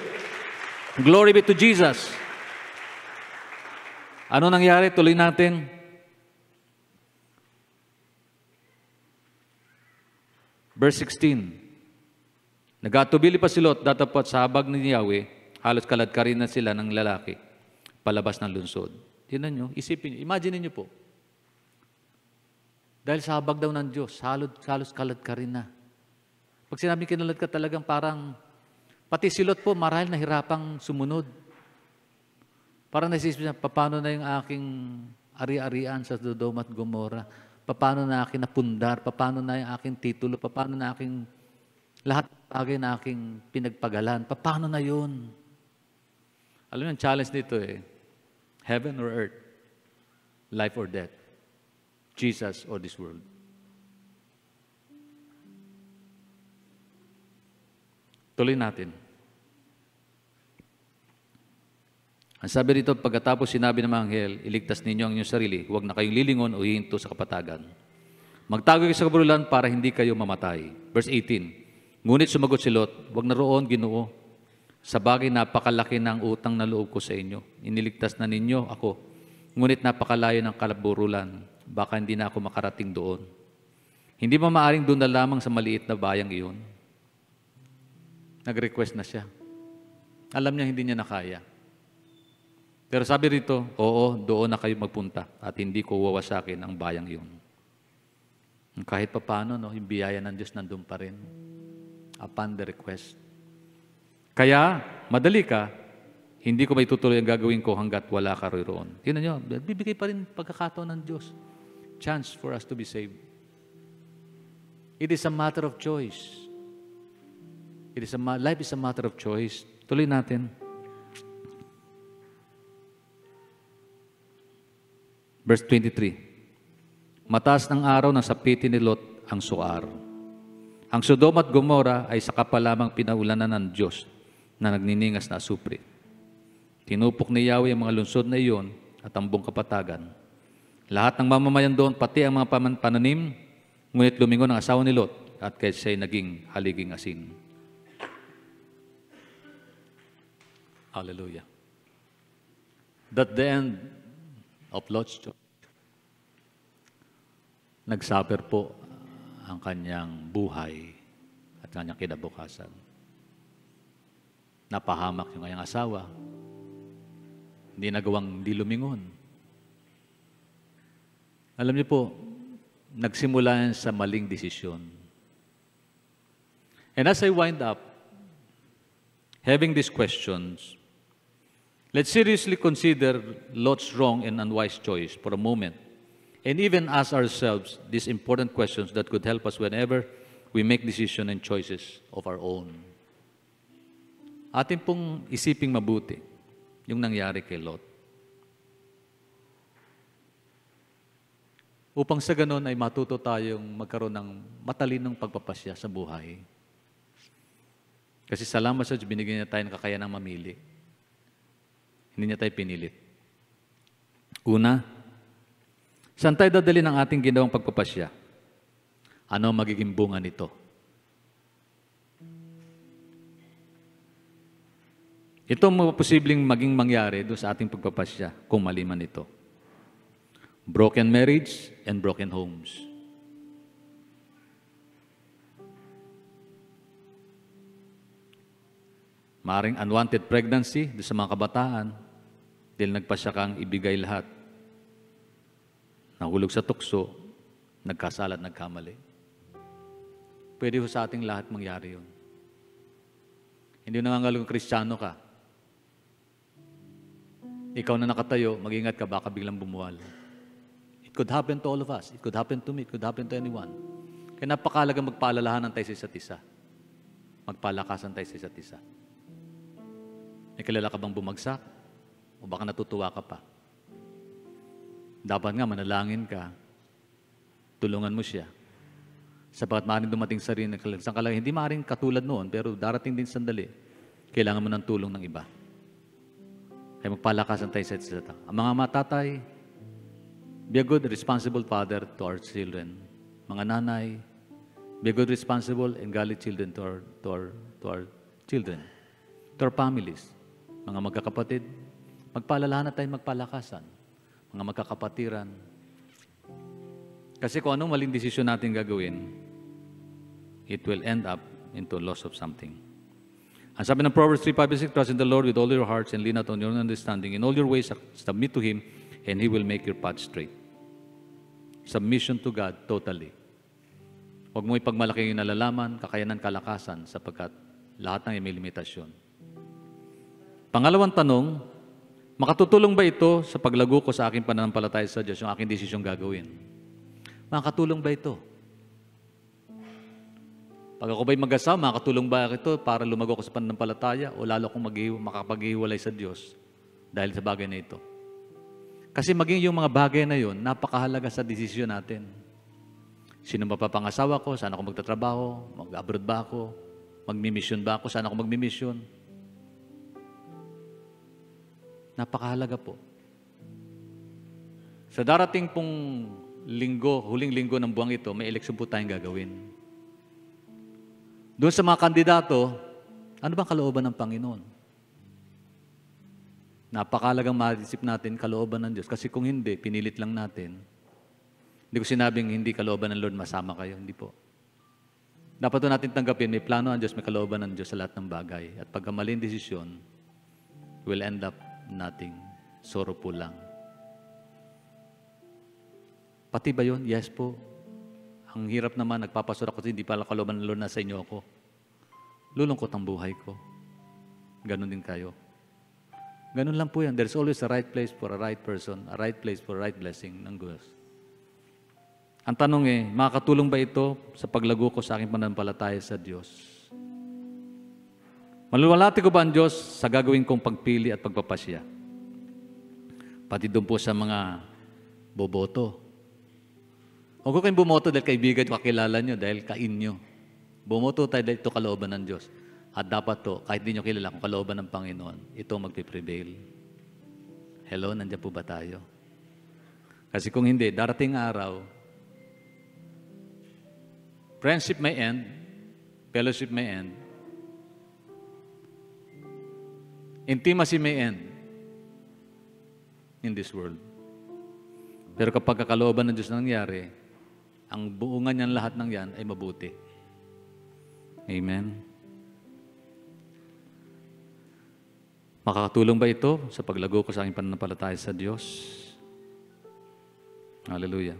Glory be to Jesus! Ano nangyari? Tuloy natin. Verse 16. Nagatubili pa si Lot, datapot sa habag ni Yahweh, halos kaladkarin na sila ng lalaki, palabas ng lungsod. Tingnan nyo, isipin nyo, imagine nyo po. Dahil sa habag daw ng Diyos, halos kaladkarin na. Pag sinabi kinalad ka talagang parang, pati si Lot po, marahil nahirapang sumunod. Parang naisisip niya, paano na yung aking ari-arian sa Sodoma at Gomora? Paano na aking napundar? Paano na yung aking titulo? Paano na aking lahat ng bagay na aking pinagpagalan? Paano na yun? Alam mo yung challenge dito heaven or earth? Life or death? Jesus or this world? Tuloy natin. Ang sabi rito, pagkatapos sinabi ng mga anghel, iligtas ninyo ang inyong sarili, huwag na kayong lilingon o hihinto sa kapatagan. Magtago kayo sa kabululan para hindi kayo mamatay. Verse 18, ngunit sumagot si Lot, huwag na roon, Ginoo. Sa bagay napakalaki ng utang na loob ko sa inyo. Iniligtas na ninyo ako. Ngunit napakalayo ng kalaburulan. Baka hindi na ako makarating doon. Hindi ba maaring doon na lamang sa maliit na bayang iyon? Nag-request na siya. Alam niya hindi niya nakaya. Pero sabi rito, oo, doon na kayo magpunta at hindi ko wawasakin ang bayang iyon. Kahit pa paano, yung biyaya ng Diyos nandun pa rin. Upon the request. Kaya, madali ka, hindi ko may tutuloy ang gagawin ko hanggat wala ka roon. Tingnan nyo, bibigay pa rin pagkakataon ng Diyos. Chance for us to be saved. It is a matter of choice. Life is a matter of choice. Tuloy natin. Verse 23. Mataas ng araw na sapitin ni Lot ang suar. Ang Sodoma at Gomora ay saka pa lamang pinaulanan ng Diyos na nagniningas na asupre. Tinupok ni Yahweh ang mga lungsod na iyon at ang buong kapatagan. Lahat ng mamamayan doon, pati ang mga pananim, ngunit lumingon ang asawa ni Lot at kaya siya'y naging haliging asin. Hallelujah. That the end of Lot's choice. Nagsuffer po ang kanyang buhay at kanyang kinabukasan. Napahamak yung kanyang asawa. Hindi nagawang hindi lumingon. Alam niyo po, nagsimula yan sa maling desisyon. And as I wind up, having these questions, let's seriously consider Lot's wrong and unwise choice for a moment, and even ask ourselves these important questions that could help us whenever we make decisions and choices of our own. Atin pong isiping mabuti yung nangyari kay Lot. upang sa ganon ay matuto tayong magkaroon ng matalinong pagpapasya sa buhay. Kasi salamat sa Diyos, binigyan niya tayo ng kakayanang mamili. Hindi niya tayo pinilit. Una, saan tayo dadali ng ating ginawang pagpapasya? Ano ang magiging bunga nito? Ito ang posibleng maging mangyari doon sa ating pagpapasya kung mali man ito. Broken marriage and broken homes. Maaring unwanted pregnancy doon sa mga kabataan dahil nagpasya kang ibigay lahat. Nahulog sa tukso, nagkasala at nagkamali. Pwede ho sa ating lahat mangyari yun. Hindi nangangalagang Kristiyano ka. Ikaw na nakatayo, mag-ingat ka, baka biglang bumuwal. It could happen to all of us. It could happen to me. It could happen to anyone. Kaya napakalagang magpaalalahanan tayo sa isa't isa. Magpalakasan tayo sa isa't isa. May kilala ka bang bumagsak? O baka natutuwa ka pa? Dapat nga manalangin ka. Tulungan mo siya. Sapagat maaaring dumating sa rin, hindi maaaring katulad noon, pero darating din sandali, kailangan mo ng tulong ng iba. Kaya magpalakasan tayo sa isa't isa. Ang mga matatay, be a good, responsible father to our children. Mga nanay, be a good, responsible and godly children to our children, to our families. Mga magkakapatid, magpaalalahanan tayo magpalakasan. Mga magkakapatiran. Kasi kung anong maling desisyon natin gagawin, it will end up into loss of something. Ang sabi ng Proverbs 3:5-6, trust in the Lord with all your hearts and lean not on your own understanding. In all your ways, submit to Him, and He will make your path straight. Submission to God, totally. Huwag mo ipagmalaki yung nalalaman, kakayanan, kalakasan, sapagkat lahat ng may limitasyon. Pangalawang tanong, makatutulong ba ito sa paglago ko sa aking pananampalataya sa Diyos, yung aking desisyong gagawin? Makatulong ba ito? Pag ako ba'y mag-asawa, makatulong ba ito para lumago ko sa pananampalataya o lalo akong makapaghiwalay sa Diyos dahil sa bagay na ito? Kasi maging yung mga bagay na yun, napakahalaga sa desisyon natin. Sino mapapangasawa ko? Saan ako magtatrabaho? Mag-abroad ba ako? Magmi-mission ba ako? Saan ako magmi-mission? Napakahalaga po. Sa darating pong linggo, huling linggo ng buwang ito, may eleksyon po tayong gagawin. Doon sa mga kandidato, ano bang kalooban ng Panginoon? Napakalagang maisip natin kalooban ng Diyos. Kasi kung hindi, pinilit lang natin. Hindi ko sinabing hindi kalooban ng Lord, masama kayo. Hindi po. Dapat doon natin tanggapin, may plano ng Diyos, may kalooban ng Diyos sa lahat ng bagay. At pagka maling desisyon, will end up nothing. Sorrowful lang. Pati ba yun? Yes po. Ang hirap naman, nagpapasura ko kasi hindi pala kalooban ng Lord na sa inyo ako. Lulungkot ang buhay ko. Ganon din kayo. Ganon lang po yan. There's always a right place for a right person, a right place for a right blessing ng Diyos. Ang tanong makakatulong ba ito sa paglago ko sa aking pananampalataya sa Diyos? Maluwalhati ko ba ang Diyos sa gagawin kong pagpili at pagpapasya? Pati doon po sa mga boboto. Huwag ko kayong bumoto dahil kaibigan nyo, kakilala nyo, dahil kain nyo. Bumoto tayo dahil ito kalooban ng Diyos. At dapat to, kahit di nyo kilala kung kalooban ng Panginoon, ito magpiprevail. Hello, nandiyan po ba tayo? Kasi kung hindi, darating araw, friendship may end, fellowship may end, intimacy may end in this world. Pero kapag kakalooban ng Diyos nangyari, ang buungan niyan lahat ng yan ay mabuti. Amen. Makakatulong ba ito sa paglago ko sa aking pananampalataya sa Diyos? Hallelujah.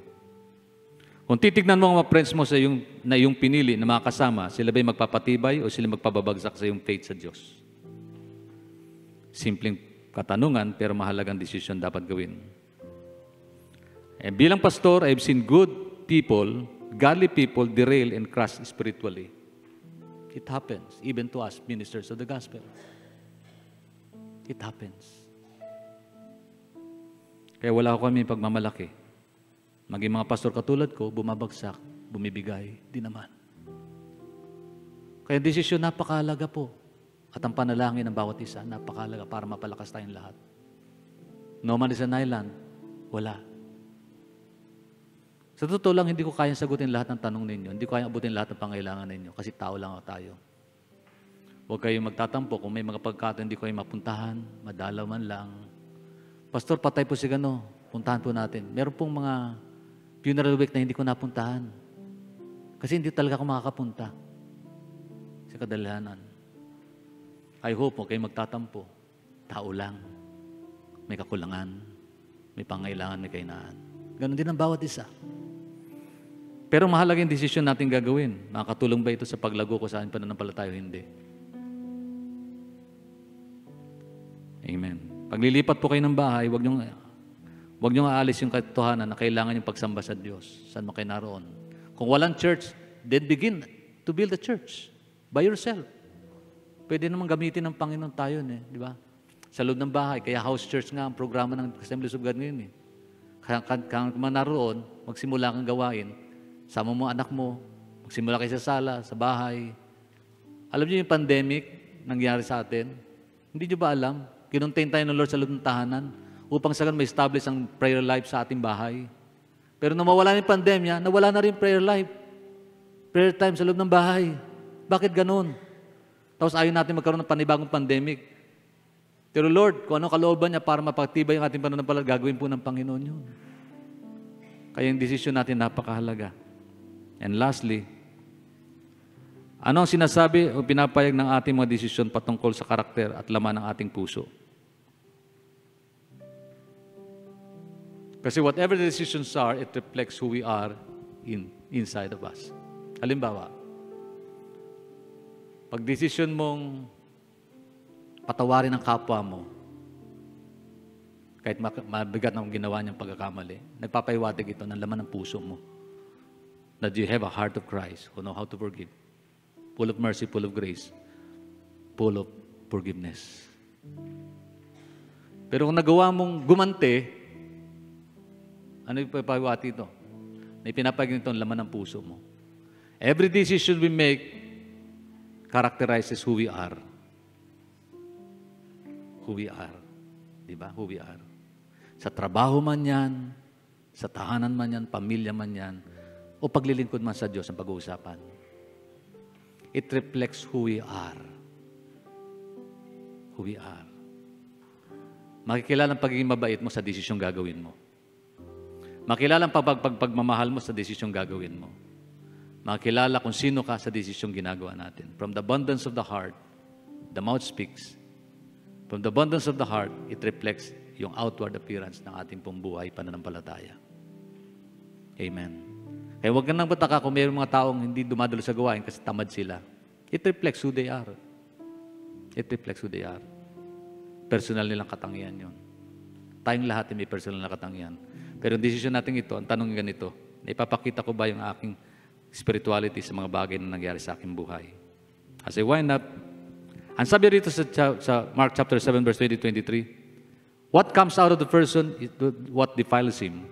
Kung titignan mo ang mga friends mo sa iyong pinili na mga kasama, sila ba'y magpapatibay o sila magpababagsak sa iyong faith sa Diyos? Simpleng katanungan pero mahalagang desisyon dapat gawin. Bilang pastor, I've seen good people, godly people, derail and crash spiritually. It happens, even to us, ministers of the gospel. It happens. Kaya wala ko kami pagmamalaki. Maging mga pastor katulad ko, bumabagsak, bumibigay, di naman. Kaya desisyon napakahalaga po. At ang panalangin ng bawat isa, napakahalaga para mapalakas tayong lahat. No man is an island, wala. Sa totoo lang, hindi ko kayang sagutin lahat ng tanong ninyo. Hindi ko kayang abutin lahat ng pangailangan ninyo kasi tao lang tayo. Huwag kayong magtatampo kung may mga pagkataon hindi ko kayo mapuntahan, madalaw man lang. Pastor, patay po si gano. Puntahan po natin. Meron pong mga funeral wake na hindi ko napuntahan. Kasi hindi talaga ako makakapunta sa kadalanan. I hope huwag kayong magtatampo. Tao lang. May kakulangan. May pangailangan, may kainaan. Ganon din ang bawat isa. Pero mahalagang desisyon natin gagawin. Makakatulong ba ito sa paglago ko sa ating pananampalataya o hindi? Amen. Paglilipat po kayo ng bahay, huwag niyong aalis yung katotohanan na kailangan yung pagsamba sa Diyos. Saan mo kayo naroon? Kung walang church, then begin to build a church by yourself. Pwede naman gamitin ng Panginoon tayo, di ba? Sa loob ng bahay, kaya house church nga ang programa ng Assemblies of God ngayon. Kung naroon, magsimula kang gawain. Sama mo anak mo, magsimula kayo sa sala, sa bahay. Alam niyo yung pandemic nangyari sa atin? Hindi niyo ba alam? Kinontain tayo ng Lord sa loob ng tahanan upang sa ganun may establish ang prayer life sa ating bahay. Pero nung mawala ng pandemya, nawala na rin prayer life. Prayer time sa loob ng bahay. Bakit ganun? Tapos ayaw natin magkaroon ng panibagong pandemic. Pero Lord, kung anong kalooban niya para mapagtibay ang ating pananampalataya, gagawin po ng Panginoon yun. Kaya yung desisyon natin napakahalaga. And lastly, ano ang sinasabi o pinapayag ng ating mga desisyon patungkol sa karakter at laman ng ating puso? Kasi whatever the decisions are, it reflects who we are inside of us. Halimbawa, pag desisyon mong patawarin ang kapwa mo, kahit mabigat na ginawa niyang pagkakamali, nagpapaiwatig ito ng laman ng puso mo. That you have a heart of Christ who know how to forgive. Full of mercy, full of grace, full of forgiveness. Pero kung nagawa mong gumante, ano yung pagpapaiwati ito? May pinapagin ito ang laman ng puso mo. Every decision we make characterizes who we are. Who we are. Diba? Who we are. Sa trabaho man yan, sa tahanan man yan, pamilya man yan, o paglilingkod man sa Diyos ang pag-uusapan. It reflects who we are. Who we are. Makikilala ang pagiging mabait mo sa desisyong gagawin mo. Makilala ang pagmamahal mo sa desisyong gagawin mo. Makilala kung sino ka sa desisyong ginagawa natin. From the abundance of the heart, the mouth speaks. From the abundance of the heart, it reflects yung outward appearance ng ating pong buhay pananampalataya. Amen. Kaya huwag ka nang bataka kung mayroong mga taong hindi dumadalo sa gawain kasi tamad sila. It reflects who they are. It reflects who they are. Personal nilang katangian yun. Tayong lahat may personal na katangian. Pero ang desisyon natin ito, ang tanong ganito, ipapakita ko ba yung aking spirituality sa mga bagay na nangyari sa aking buhay? As I wind up, ang sabi rito sa Mark chapter 7 verse 20-23, what comes out of the person is what defiles him.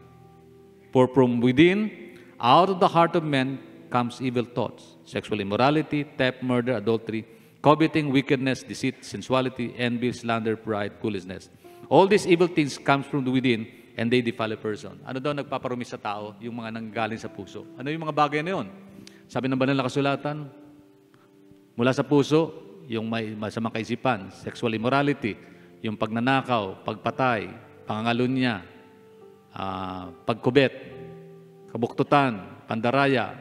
For from within, out of the heart of men comes evil thoughts, sexual immorality, theft, murder, adultery, coveting, wickedness, deceit, sensuality, envy, slander, pride, foolishness. All these evil things comes from within and they defile a person. Ano daw nagpaparumi sa tao? Yung mga nanggaling sa puso. Ano yung mga bagay na yun? Sabi ng banal na kasulatan, mula sa puso, yung may masamang kaisipan, sexual immorality, yung pagnanakaw, pagpatay, pangangalunya, pagkubet, kabuktutan, pandaraya,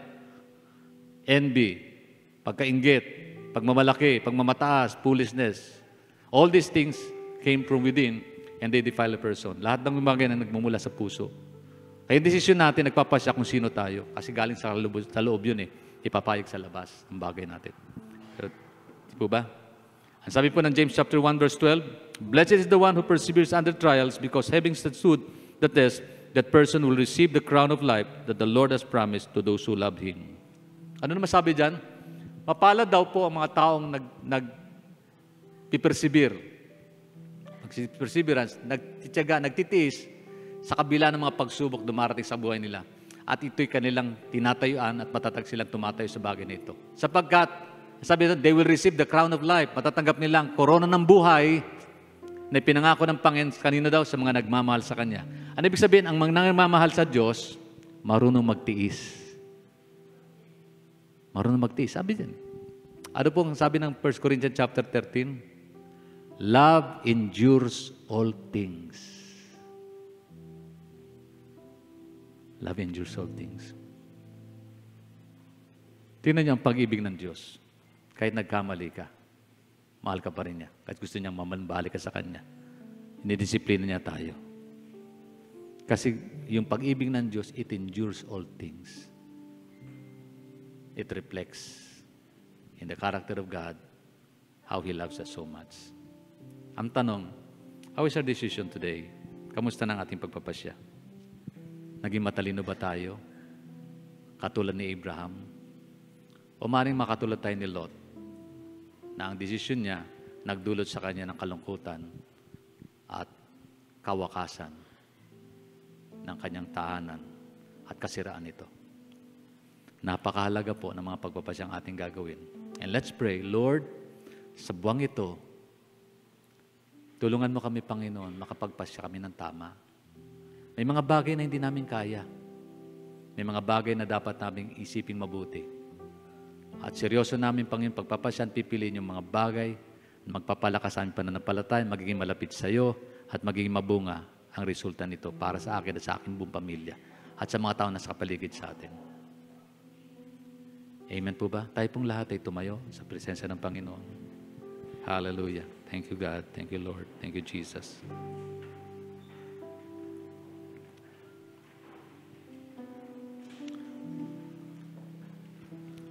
envy, pagkainggit, pagmamalaki, pagmamataas, foolishness. All these things came from within and they defile a person. Lahat ng bagay na nagmumula sa puso. Kaya yung desisyon natin, nagpapasya kung sino tayo. Kasi galing sa loob yun ipapayag sa labas ang bagay natin. Pero, di po ba? Ang sabi po ng James chapter 1 verse 12, blessed is the one who perseveres under trials because having stood the test, that person will receive the crown of life that the Lord has promised to those who love Him. Ano naman sabi dyan? Mapalad daw po ang mga taong nag-persevere. Perseverance, nagtitiyaga, nagtitiis sa kabila ng mga pagsubok dumarating sa buhay nila. At ito'y kanilang tinatayuan at matatag silang tumatayo sa bagay na ito. Sapagkat, sabi doon, they will receive the crown of life. Matatanggap nilang korona ng buhay na pinangako ng Panginoon kanino daw? Sa mga nagmamahal sa Kanya. Ano ibig sabihin? Ang mga nagmamahal sa Diyos, marunong magtiis. Marunong magtiis. Sabi din. Ano pong sabi ng 1 Corinthians chapter 13? Love endures all things. Love endures all things. Tingnan niyo ang pag-ibig ng Diyos. Kahit nagkamali ka, mahal ka pa rin niya. Kahit gusto niyang mamambalik ka sa Kanya, inidisiplina niya tayo. Kasi yung pag-ibig ng Diyos, it endures all things. It reflects in the character of God how He loves us so much. Ang tanong, how is our decision today? Kamusta ng ating pagpapasya? Naging matalino ba tayo? Katulad ni Abraham? O maaaring makatulad tayo ni Lot na ang desisyon niya nagdulot sa kanya ng kalungkutan at kawakasan ng kanyang tahanan at kasiraan nito. Napakahalaga po ng mga pagpapasyang ating gagawin. And let's pray, Lord, sa buwang ito, tulungan mo kami, Panginoon, makapagpasya kami ng tama. May mga bagay na hindi namin kaya. May mga bagay na dapat namin isipin mabuti. At seryoso namin, Panginoon, pagpapasyan, pipiliin yung mga bagay na magpapalakas sa aming pananampalataya, magiging malapit sa iyo, at magiging mabunga ang resulta nito para sa akin at sa aking buong pamilya at sa mga tao na sa kapaligid sa atin. Amen po ba? Tayo pong lahat ay tumayo sa presensya ng Panginoon. Hallelujah. Thank you, God. Thank you, Lord. Thank you, Jesus.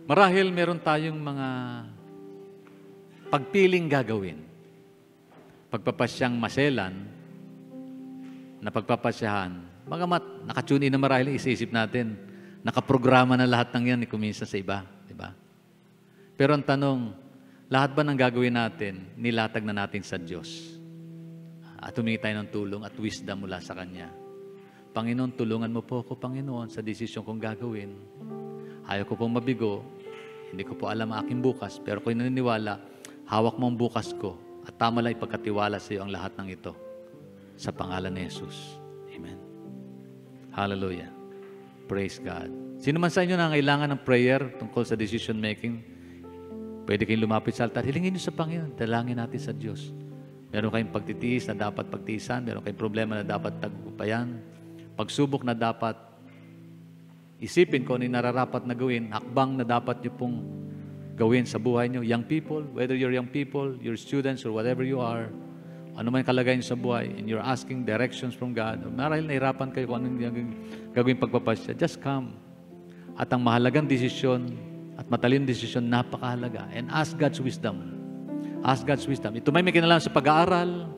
Marahil meron tayong mga pagpiling gagawin. Pagpapasyang maselan na pagpapasyahan. Bagamat nakatune in na marahil isisip natin, nakaprograma na lahat ng yan kuminsan sa iba. Diba? Pero ang tanong, lahat ba ng gagawin natin, nilatag na natin sa Diyos? At humingi tayo ng tulong at wisdom mula sa Kanya. Panginoon, tulungan mo po ako, Panginoon, sa desisyon kong gagawin. Ayaw ko pong mabigo. Hindi ko po alam ang aking bukas. Pero kung naniniwala, hawak mo ang bukas ko. At tama lang ipagkatiwala sa iyo ang lahat ng ito. Sa pangalan ni Jesus. Amen. Hallelujah. Praise God. Sino man sa inyo na kailangan ng prayer tungkol sa decision making, pwede kayong lumapit sa altar. Hilingin niyo sa Panginoon. Dalangin natin sa Diyos. Meron kayong pagtitiis na dapat pagtiisan. Meron kayong problema na dapat tagumpayan. Pagsubok na dapat isipin kung ano yung nararapat na gawin, hakbang na dapat nyo pong gawin sa buhay nyo. Young people, whether you're young people, you're students, or whatever you are, ano man yung kalagayan sa buhay, and you're asking directions from God, marahil nahirapan kayo kung ano yung gagawin pagpapasya, just come. At ang mahalagang desisyon at matalinong desisyon, napakahalaga. And ask God's wisdom. Ask God's wisdom. Ito may kinalaman sa pag-aaral,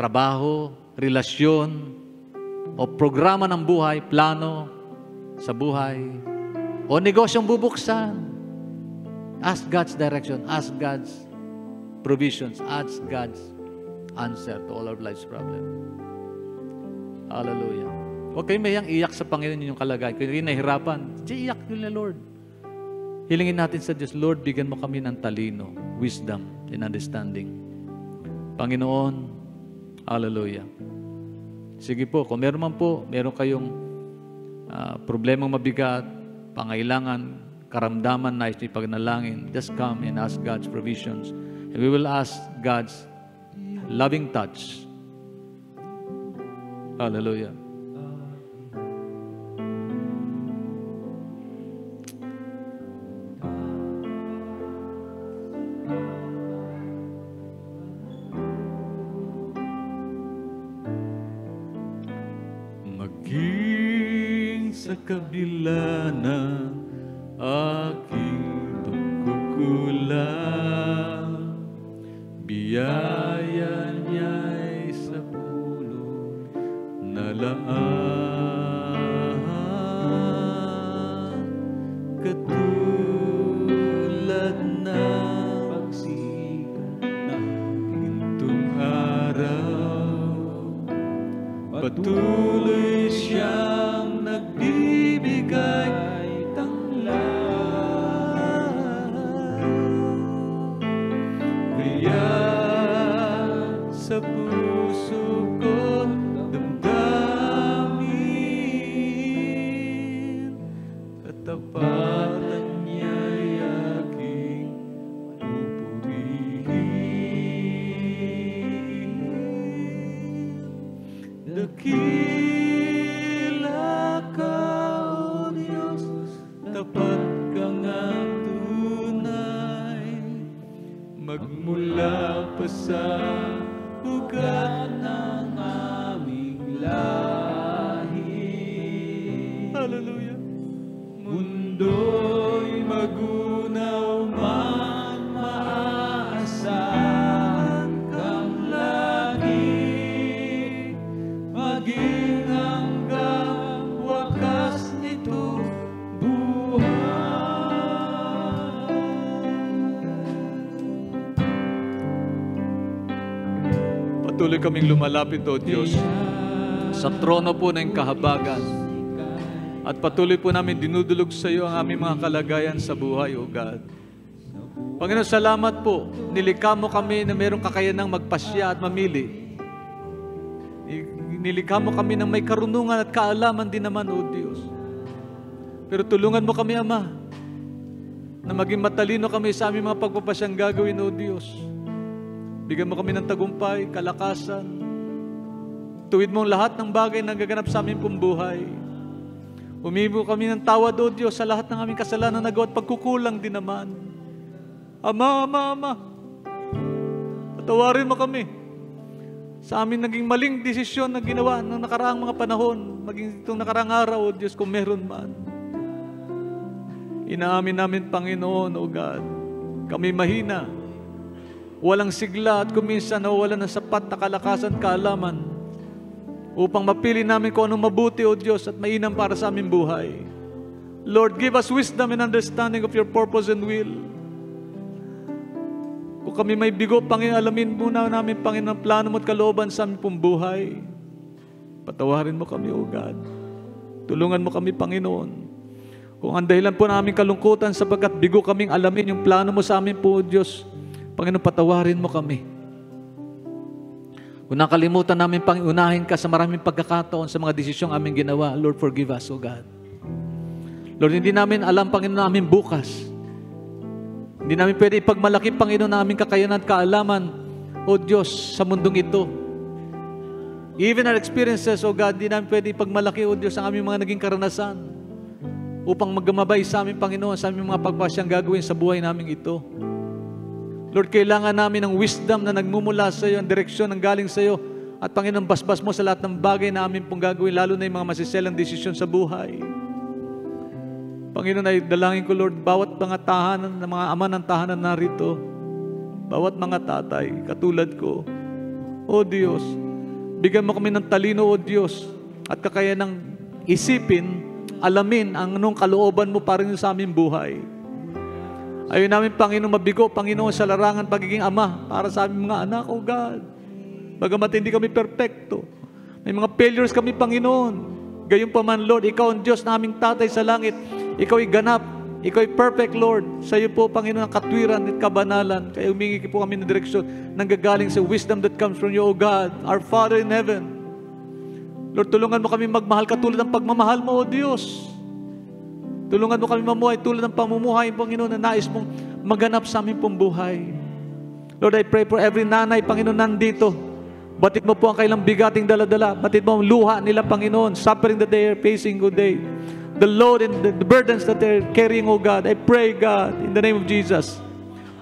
trabaho, relasyon, o programa ng buhay, plano, sa buhay, o negosyong bubuksan. Ask God's direction. Ask God's provisions. Ask God's answer to all our life's problem. Hallelujah. Huwag kayong mayang iyak sa Panginoon yung kalagayan. Kung hindi nahirapan, iyak yun na Lord. Hilingin natin sa Diyos, Lord, bigyan mo kami ng talino, wisdom, and understanding. Panginoon, hallelujah. Sige po, kung meron man po, meron kayong problemang mabigat, pangailangan, karamdaman, nais nyo ipagnalangin, just come and ask God's provisions. And we will ask God's loving touch. Hallelujah. Sa kabila na aking pagkukulang, biyaya niya'y sa pulo na laan, katulad na pagsikat ng gintong araw, patuloy katapatan niya'y aking pupurihin. Dakila ka, O Diyos, tapat ka nga tunay, magmula pa sa ugat ng aming lahi. Hallelujah. Mundo'y magunaw man, maaasahan kang lagi, maging hanggang wakas nito buhay. Patuloy kaming lumalapit, O Diyos, sa trono po ng kahabagan. At patuloy po namin dinudulog sa iyo ang aming mga kalagayan sa buhay, O God. Panginoon, salamat po. Nilikha mo kami na mayroong kakayanang magpasya at mamili. Nilikha mo kami na may karunungan at kaalaman din naman, O Diyos. Pero tulungan mo kami, Ama, na maging matalino kami sa aming mga pagpapasyang gagawin, O Diyos. Bigyan mo kami ng tagumpay, kalakasan. Tuwid mo lahat ng bagay na gaganap sa aming pong buhay. Humibo kami ng tawad, O Diyos, sa lahat ng aming kasalanan na nagawa at pagkukulang din naman. Ama, Ama, Ama, patawarin mo kami sa amin naging maling desisyon na ginawa ng nakaraang mga panahon, maging itong nakaraang araw, O Diyos, kung meron man. Inaamin namin, Panginoon, O God, kami mahina, walang sigla at kuminsan nawawalan ng sapat na kalakasan, kaalaman, upang mapili namin kung anong mabuti, O Diyos, at mainam para sa aming buhay. Lord, give us wisdom and understanding of your purpose and will. Kung kami may bigo, Panginoon, alamin muna namin, Panginoon, ang plano mo at kalooban sa aming pong buhay. Patawarin mo kami, O God. Tulungan mo kami, Panginoon. Kung ang dahilan po na aming kalungkutan sapagkat bigo kaming alamin yung plano mo sa amin po, O Diyos, Panginoon, patawarin mo kami. Kung nakalimutan namin pangunahin ka sa maraming pagkakataon sa mga desisyong aming ginawa, Lord, forgive us, O God. Lord, hindi namin alam, Panginoon, namin bukas. Hindi namin pwede ipagmalaki, Panginoon, na aming kakayanan at kaalaman, O Diyos, sa mundong ito. Even our experiences, O God, hindi namin pwede ipagmalaki, O Diyos, ang aming mga naging karanasan upang maggamabay sa aming, Panginoon, sa aming mga pagpasyang gagawin sa buhay namin ito. Lord, kailangan namin ng wisdom na nagmumula sa iyo, ang direksyon ng galing sa iyo. At Panginoon, basbas mo sa lahat ng bagay na amin pong gagawin, lalo na yung mga masiselang desisyon sa buhay. Panginoon, ay dalangin ko, Lord, bawat mga tahanan, ng mga ama ng tahanan narito, bawat mga tatay, katulad ko, O Diyos, bigyan mo kami ng talino, O Diyos, at kakayanang isipin, alamin ang anong kalooban mo para sa aming buhay. Ayun namin, Panginoon, mabigo, Panginoon, sa larangan pagiging ama para sa aming mga anak, O God. Bagamat hindi kami perfecto, may mga failures kami, Panginoon. Gayunpaman, Lord, Ikaw ang Diyos na aming tatay sa langit. Ikaw ay ganap, Ikaw ay perfect, Lord. Sa iyo po, Panginoon, ang katwiran at kabanalan. Kaya humingi po kami ng direksyon nang gagaling sa wisdom that comes from you, O God, our Father in heaven. Lord, tulungan mo kami magmahal katulad ng pagmamahal mo, O Diyos. Tulungan mo kami mamuhay tulad ng pamumuhay, Panginoon, na nais mong maganap sa aming pong buhay. Lord, I pray for every nanay, Panginoon, nandito. Batid mo po ang kailang bigating daladala. Batid mo ang luha nila, Panginoon, suffering that they are facing, good day. The load and the burdens that they are carrying, O God. I pray, God, in the name of Jesus.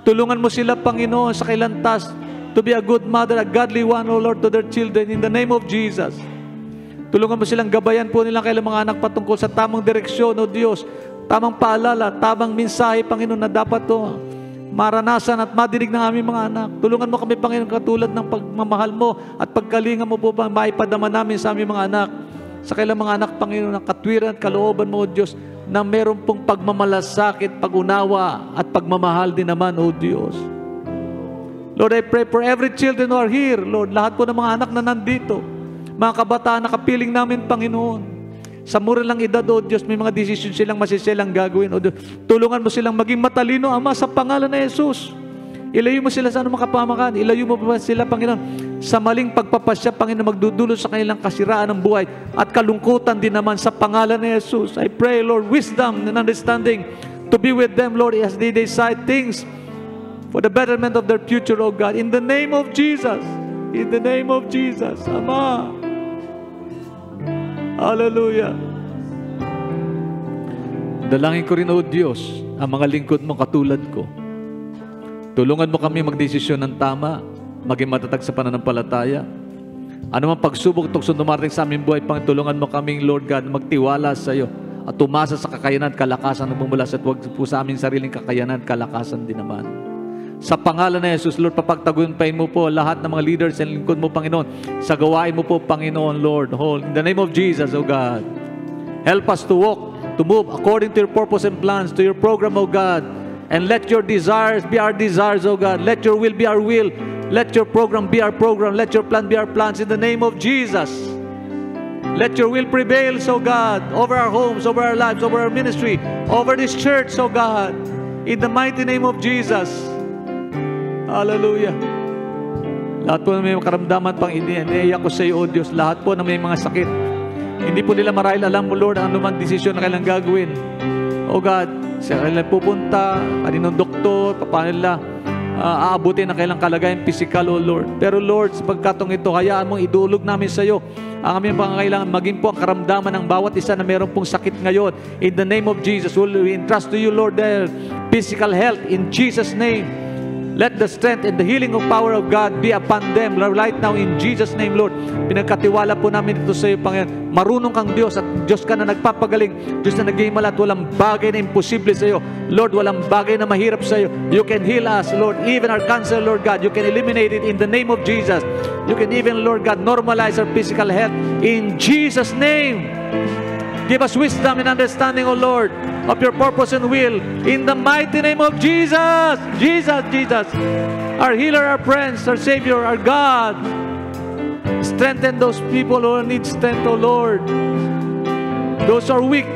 Tulungan mo sila, Panginoon, sa kailang task to be a good mother, a godly one, O Lord, to their children, in the name of Jesus. Tulungan mo silang gabayan po nilang kailang mga anak patungkol sa tamang direksyon, O Diyos. Tamang paalala, tamang mensahe, Panginoon, na dapat to maranasan at madinig ng aming mga anak. Tulungan mo kami, Panginoon, katulad ng pagmamahal mo at pagkalinga mo po, maipadama namin sa aming mga anak. Sa kailang mga anak, Panginoon, ang katwiran at kalooban mo, O Diyos, na meron pong pagmamalasakit, pag-unawa at pagmamahal din naman, O Diyos. Lord, I pray for every children who are here, Lord, lahat po ng mga anak na nandito, mga kabataan na kapiling namin, Panginoon. Sa mura lang edad, O Diyos, may mga desisyon silang masiselang gagawin, O Diyos. Tulungan mo silang maging matalino, Ama, sa pangalan na Jesus. Ilayo mo sila sa anumang kapahamakan. Ilayo mo pa sila, Panginoon, sa maling pagpapasya, Panginoon, magdudulo sa kanilang kasiraan ng buhay at kalungkutan din naman sa pangalan ni Jesus. I pray, Lord, wisdom and understanding to be with them, Lord, as they decide things for the betterment of their future, oh God. In the name of Jesus. In the name of Jesus. Ama. Hallelujah. Dalangin ko rin, O Diyos, ang mga lingkod mo katulad ko. Tulungan mo kami magdesisyon ng tama, maging matatag sa pananampalataya. Ano man pagsubok, tukso dumarating sa aming buhay, tulungan mo kaming, Lord God, magtiwala sa iyo at tumasa sa kakayanan at kalakasan na bumula sa huwag po sa aming sariling kakayanan at kalakasan din naman. Sa pangalan na Jesus, Lord, papagtagumpayin mo po lahat ng mga leaders and lingkod mo, Panginoon, sa gawain mo po, Panginoon, Lord. In the name of Jesus, O God, help us to walk, to move according to your purpose and plans, to your program, O God. And let your desires be our desires, O God. Let your will be our will. Let your program be our program. Let your plan be our plans in the name of Jesus. Let your will prevail, O God, over our homes, over our lives, over our ministry, over this church, O God. In the mighty name of Jesus. Hallelujah. Lahat po na may karamdaman pang iniiyak ko sa iyo, O Diyos. Lahat po na may mga sakit. Hindi po nila marahil alam mo, Lord, ang anumang desisyon na kailang gagawin. O God, sa kailang pupunta, kaninong doktor, paano nila aabutin ang kailang kalagayan physical, O Lord. Pero Lord, sa pagkatong ito, hayaan mong idulog namin sa iyo ang aming pangangailangan, maging po ang karamdaman ng bawat isa na meron pong sakit ngayon. In the name of Jesus, we entrust to you, Lord, their physical health. In Jesus' name, let the strength and the healing of power of God be upon them right now in Jesus' name, Lord. Pinagkatiwala po namin ito sa iyo, Panginoon. Marunong kang Diyos at Diyos ka na nagpapagaling. Diyos na nag-iimal at walang bagay na imposible sa iyo. Lord, walang bagay na mahirap sa iyo. You can heal us, Lord. Even our cancer, Lord God, you can eliminate it in the name of Jesus. You can even, Lord God, normalize our physical health in Jesus' name. Give us wisdom and understanding, O Lord, of your purpose and will. In the mighty name of Jesus. Jesus, Jesus. Our healer, our friends, our Savior, our God. Strengthen those people who need strength, O Lord. Those who are weak.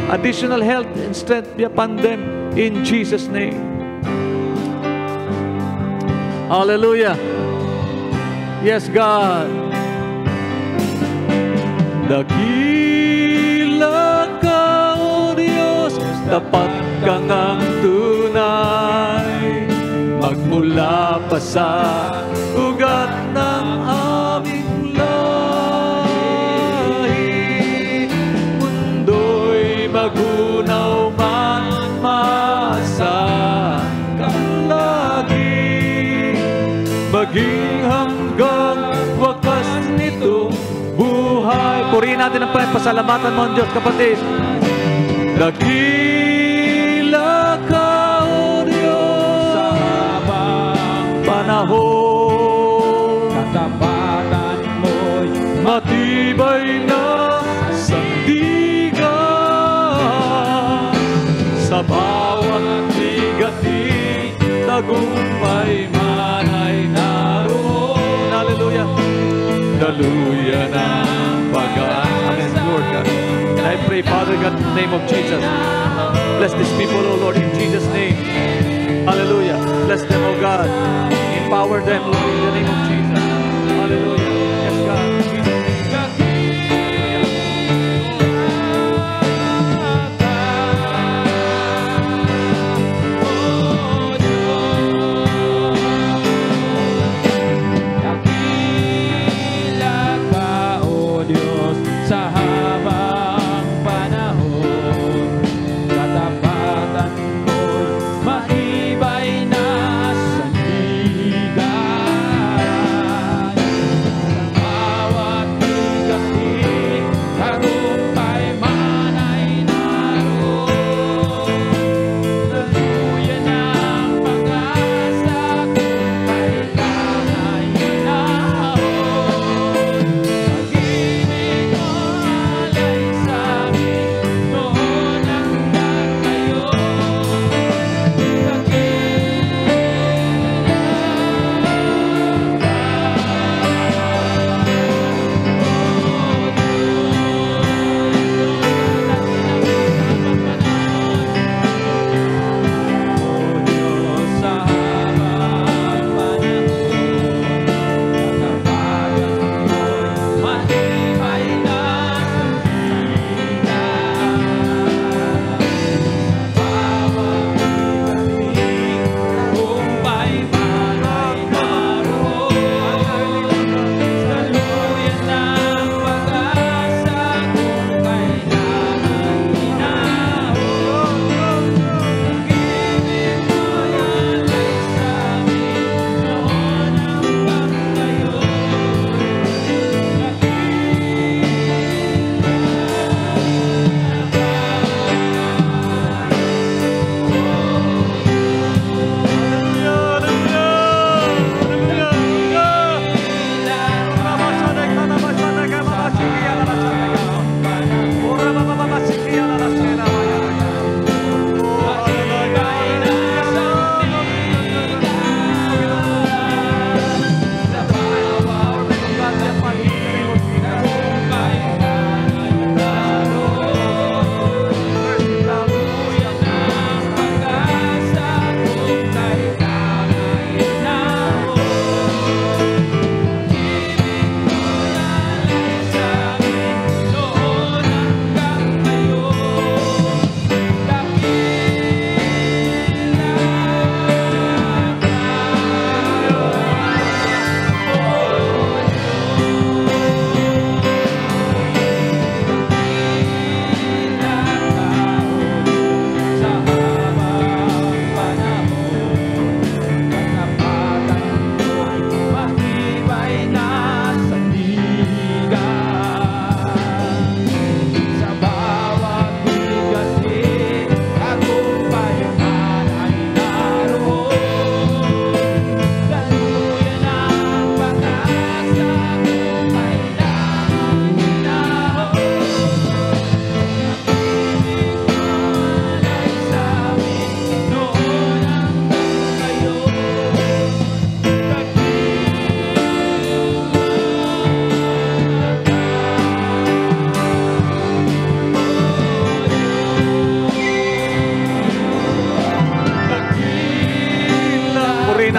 Additional health and strength be upon them in Jesus' name. Hallelujah. Yes, God. Dakila ka, O Diyos, tapat kang ang tunay, magmula pa sa ugat ng aming lahi. Mundo'y magunaw man, maasahan kang lagi, maging hanggang wakas nitong buhay. Purihin natin ang pasalamatan mo, Diyos, kapatid. Dakila ka, O Diyos, sa habang panahon. Katapatan mo'y matibay na sandigan. Sa bawat bigating tagumpay man ay naroon. Hallelujah. Hallelujah na pag-asa. Amen, Lord God. And I pray, Father God, in the name of Jesus, bless these people, O Lord, in Jesus' name. Hallelujah. Bless them, O God. Empower them, Lord, in the name of Jesus. Hallelujah. Yes, God.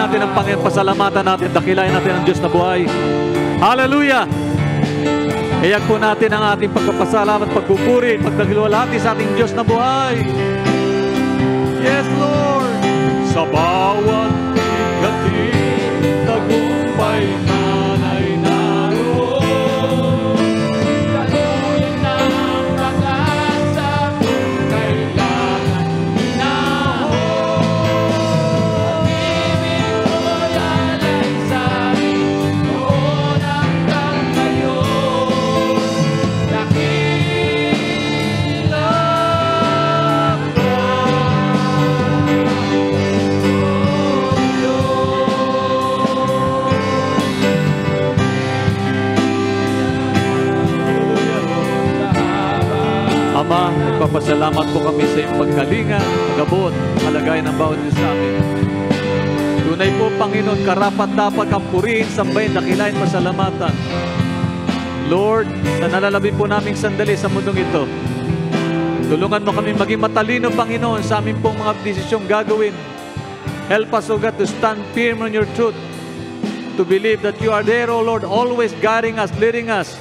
natin ang Panginoon, pasalamatan natin, dakilain natin ang Diyos na buhay. Hallelujah! Iyak po natin ang ating pagpapasalamat, pagpupuri, pagdakiluwalhati sa ating Diyos na buhay. Yes, Lord! Sa bawat igating tagumpay man ay naroon. Gano'n ang pag-asa kung kailangan hinahon. Pag-ibig mo'y alay sa'min noon hanggang ngayon. Dakila ko. Ama, nagpapasalamat po kami sa iyong pagkalinga, pag-abot, kalagayan ng bawat isa sa amin. Tunay po, Panginoon, karapat-dapat kang purihin, sambahin, dakilain, pasalamatan. Lord, sa nalalabing po naming sandali sa mundong ito, tulungan mo kami maging matalino, Panginoon, sa aming pong mga desisyong gagawin. Help us, O God, to stand firm on your truth, to believe that you are there, O Lord, always guiding us, leading us.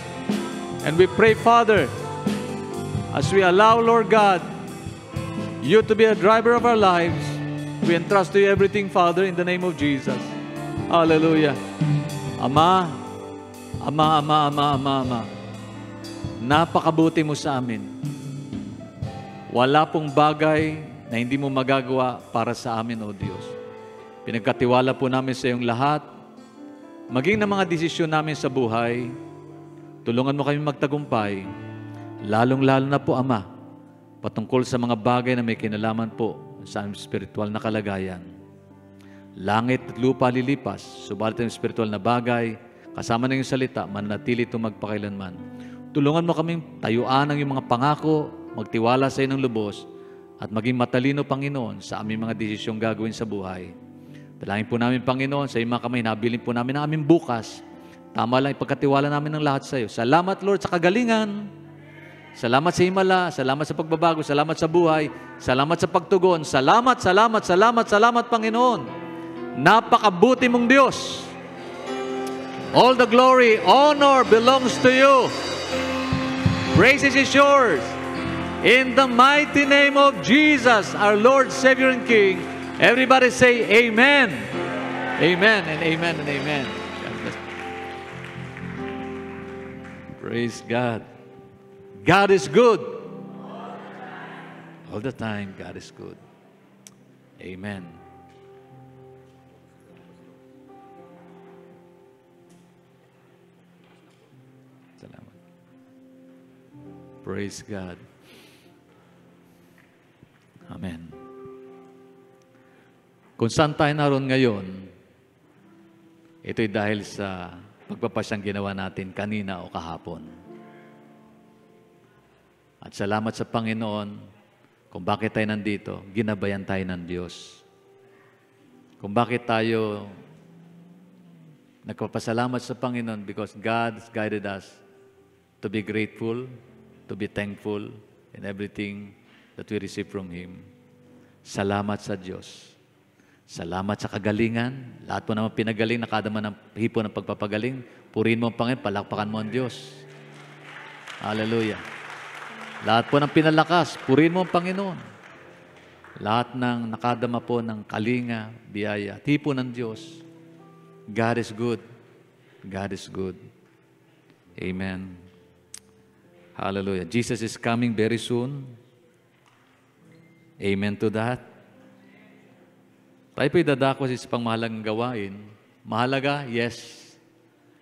And we pray, Father, as we allow, Lord God, you to be a driver of our lives, we entrust to you everything, Father, in the name of Jesus. Hallelujah. Ama, napakabuti mo sa amin. Wala pong bagay na hindi mo magagawa para sa amin, O Diyos. Pinagkatiwala po namin sa iyong lahat, maging na mga desisyon namin sa buhay. Tulungan mo kami magtagumpay, lalong-lalo na po, Ama, patungkol sa mga bagay na may kinalaman po sa aming spiritual na kalagayan. Langit at lupa lilipas, subalit ang spiritual na bagay, kasama na yung salita, manatili itong magpakailanman. Tulungan mo kaming tayuan ang iyong mga pangako, magtiwala sa iyo ng lubos, at maging matalino, Panginoon, sa aming mga desisyong gagawin sa buhay. Dalangin po namin, Panginoon, sa iyong mga kamay, nabilin po namin ang aming bukas. Tama lang ipagkatiwala namin ng lahat sa iyo. Salamat, Lord, sa kagalingan. Salamat sa himala, salamat sa pagbabago, salamat sa buhay, salamat sa pagtugon, salamat, Panginoon. Napakabuti mong Diyos. All the glory, honor belongs to you. Praises is yours. In the mighty name of Jesus, our Lord, Savior, and King, everybody say amen. Amen and amen and amen. God bless. Praise God. God is good. All the time, God is good. Amen. Salamat. Praise God. Amen. Kung saan tayo naroon ngayon, ito'y dahil sa pagpapasyang ginawa natin kanina o kahapon. At salamat sa Panginoon kung bakit tayo nandito, ginabayan tayo ng Diyos. Kung bakit tayo nagpapasalamat sa Panginoon because God has guided us to be grateful, to be thankful in everything that we receive from Him. Salamat sa Diyos. Salamat sa kagalingan. Lahat po naman pinagaling, nakadama ng hipo ng pagpapagaling. Purihin mo ang Panginoon, palakpakan mo ang Diyos. Hallelujah. Lahat po ng pinalakas, purihin mo ang Panginoon. Lahat ng nakadama po ng kalinga, biyaya, tipo ng Diyos. God is good. God is good. Amen. Hallelujah. Jesus is coming very soon. Amen to that. Tayo po'y dadako sa pang mahalagang gawain. Mahalaga? Yes.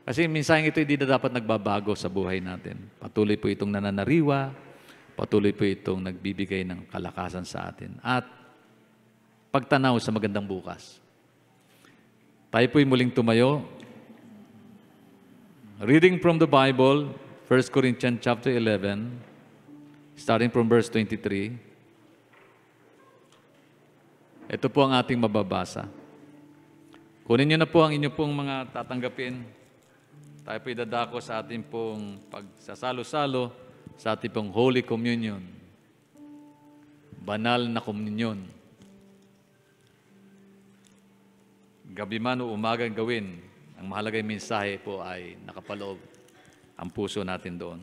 Kasi minsan ito hindi na dapat nagbabago sa buhay natin. Patuloy po itong nananariwa. Patuloy po itong nagbibigay ng kalakasan sa atin. At pagtanaw sa magandang bukas. Tayo po'y muling tumayo. Reading from the Bible, 1 Corinthians chapter 11, starting from verse 23. Ito po ang ating mababasa. Kunin niyo na po ang inyo pong mga tatanggapin. Tayo po'y dadako sa ating pong pagsasalo-salo, sa ating pong Holy Communion. Banal na komunyon. gabi man o umagang gawin, ang mahalagang mensahe po ay nakapaloob ang puso natin doon.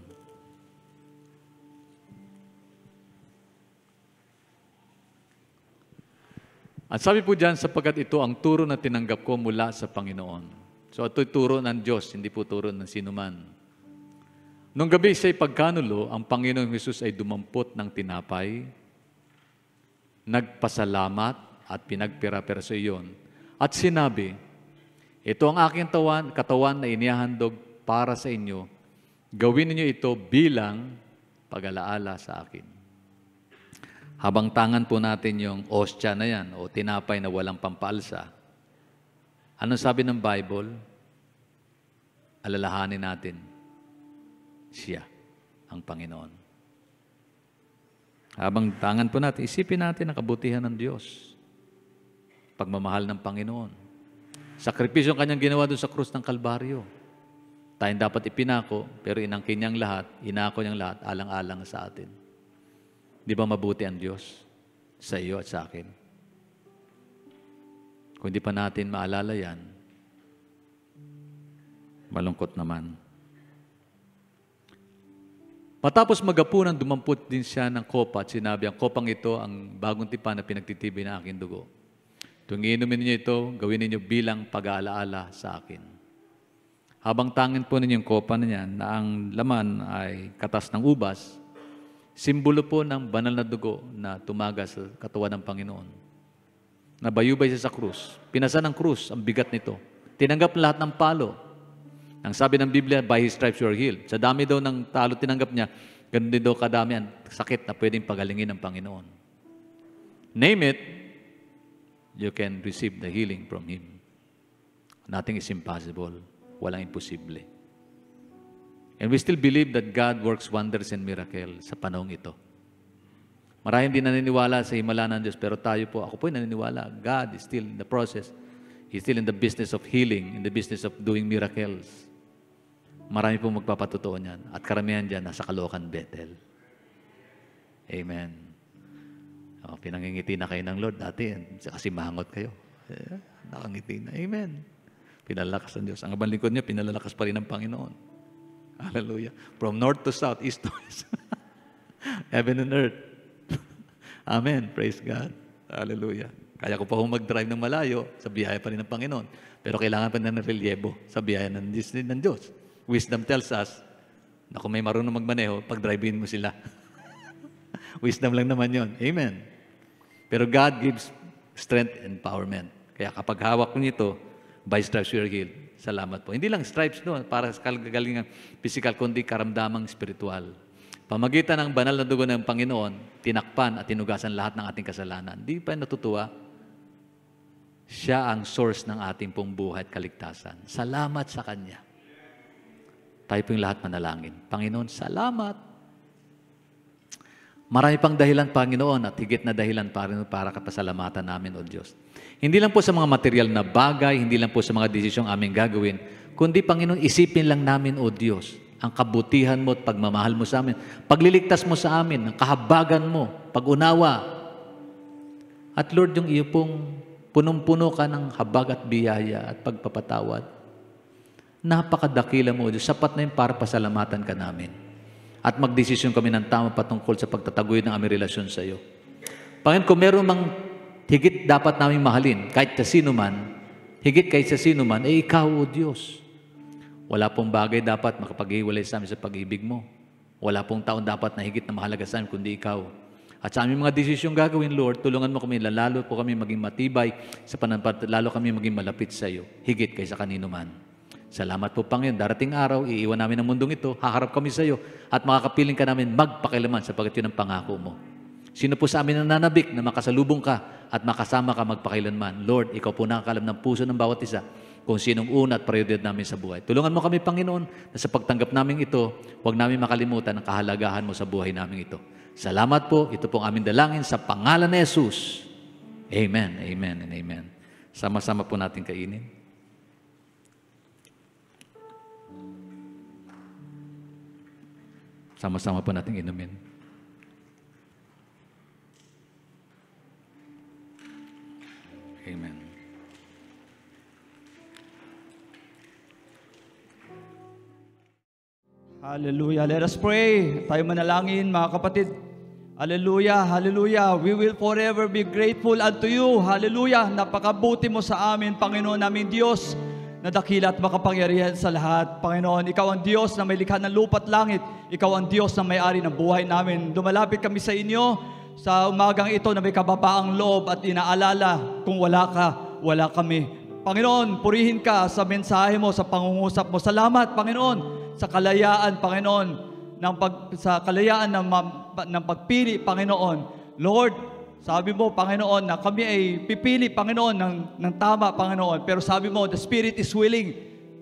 At sabi po dyan, sapagkat ito ang turo na tinanggap ko mula sa Panginoon. So ito'y turo ng Diyos, hindi po turo ng sinuman. Nung gabi siya'y pagkanulo, ang Panginoong Hesus ay dumampot ng tinapay, nagpasalamat at pinagpira-pira sa iyon. At sinabi, ito ang aking katawan na inihahandog para sa inyo. Gawin ninyo ito bilang pag-alaala sa akin. Habang tangan po natin yung ostya na yan o tinapay na walang pampaalsa, anong sabi ng Bible? Alalahanin natin, siya ang Panginoon. Habang tangan po natin, isipin natin ang kabutihan ng Diyos. Pagmamahal ng Panginoon. Sakripisyo ang kanyang ginawa doon sa krus ng Kalbaryo. Tayong dapat ipinako, pero inangkin niyang lahat, inako niyang lahat, alang-alang sa atin. Di ba mabuti ang Diyos sa iyo at sa akin? Kung di pa natin maalala yan, malungkot naman. Matapos magapunan, dumampot din siya ng kopa at sinabi, ang kopang ito ang bagong tipan na pinagtitibay ng aking dugo. Kung iinumin ninyo ito, gawin ninyo bilang pag-aalaala sa akin. Habang tangin po ninyo yung kopa na yan, na ang laman ay katas ng ubas, simbolo po ng banal na dugo na tumaga sa katawan ng Panginoon. Nabayubay siya sa krus. Pinasa ng krus, ang bigat nito. Tinanggap lahat ng palo. Ang sabi ng Biblia, by His stripes you are healed. Sa dami daw ng talo tinanggap niya, ganun din daw kadami ang sakit na pwedeng pagalingin ng Panginoon. Name it, you can receive the healing from Him. Nothing is impossible. Walang imposible. And we still believe that God works wonders and miracles sa panahong ito. Maraming hindi naniniwala sa himala ng Diyos, pero tayo po, ako po naniniwala, God is still in the process. He's still in the business of healing, in the business of doing miracles. Marami po magpapatotoo niyan. At karamihan dyan, nasa Caloocan, Bethel. Amen. O, pinangingiti na kayo ng Lord dati, kasi mahangot kayo. Nakangiti na. Amen. Pinalalakas ng Diyos. Ang abang lingkod niya, pinalalakas pa rin ng Panginoon. Hallelujah. From north to south, east to west. Heaven and earth. Amen. Praise God. Hallelujah. Kaya ko pa mag-drive ng malayo, sa biyaya pa rin ng Panginoon. Pero kailangan pa ng relyebo sa biyaya ng Diyos. Wisdom tells us na kung may marunong magmaneho, pag-drive-in mo sila. Wisdom lang naman yon. Amen. Pero God gives strength and empowerment. Kaya kapag hawak mo nito, by stripes you are healed. Salamat po. Hindi lang stripes doon para sa kagalingang physical, kundi karamdamang spiritual. Pamagitan ng banal na dugo ng Panginoon, tinakpan at tinugasan lahat ng ating kasalanan. Di pa natutuwa? Siya ang source ng ating pong buhay at kaligtasan. Salamat sa Kanya. Tayo po yung lahat manalangin. Panginoon, salamat. Marami pang dahilan, Panginoon, at higit na dahilan para kapasalamatan namin, O Diyos. Hindi lang po sa mga material na bagay, hindi lang po sa mga desisyong aming gagawin, kundi, Panginoon, isipin lang namin, O Diyos, ang kabutihan mo at pagmamahal mo sa amin, pagliligtas mo sa amin, ang kahabagan mo, pag-unawa. At Lord, yung iyo pong punong-puno ka ng habag at biyaya at pagpapatawad. Napakadakila mo, O Diyos, sapat na yung para pasalamatan ka namin. At magdesisyon kami ng tama patungkol sa pagtataguyod ng aming relasyon sa iyo. Panginoon, kung meron mang higit dapat namin mahalin, kahit sa sino man, higit kahit sa sino man, eh ikaw, O Diyos. Wala pong bagay dapat makapaghiwalay sa amin sa pag-ibig mo. Wala pong taon dapat na higit na mahalaga sa amin, kundi ikaw. At sa aming mga desisyong gagawin, Lord, tulungan mo kami, lalo po kami maging matibay sa pananampalataya, lalo kami maging malapit sa iyo, higit kaysa kanino man. Salamat po, Panginoon. Darating araw, iiwan namin ang mundong ito, haharap kami sa iyo, at makakapiling ka namin magpakilaman sapagkat yun ang pangako mo. Sino po sa amin ang nananabik na makasalubong ka at makasama ka magpakailanman? Lord, ikaw po nakakalam ng puso ng bawat isa kung sinong una at prioridad namin sa buhay. Tulungan mo kami, Panginoon, na sa pagtanggap namin ito, huwag namin makalimutan ang kahalagahan mo sa buhay namin ito. Salamat po. Ito pong aming dalangin sa pangalan ni Jesus. Amen, amen, and amen. Sama-sama po natin kainin. Sama-sama po natin inumin. Amen. Hallelujah. Let us pray. Tayo manalangin, mga kapatid. Hallelujah, hallelujah. We will forever be grateful unto you. Hallelujah. Napakabuti mo sa amin, Panginoon namin Diyos, na dakila at makapangyarihan sa lahat. Panginoon, Ikaw ang Diyos na may likha ng lupa at langit. Ikaw ang Diyos na may-ari ng buhay namin. Lumalapit kami sa inyo sa umagang ito na may kababaang loob at inaalala kung wala ka, wala kami. Panginoon, purihin ka sa mensahe mo, sa pangungusap mo. Salamat, Panginoon, sa kalayaan, Panginoon, sa kalayaan ng pagpili, Panginoon. Lord, sabi mo, Panginoon, na kami ay pipili, Panginoon, ng tama, Panginoon. Pero sabi mo, the spirit is willing,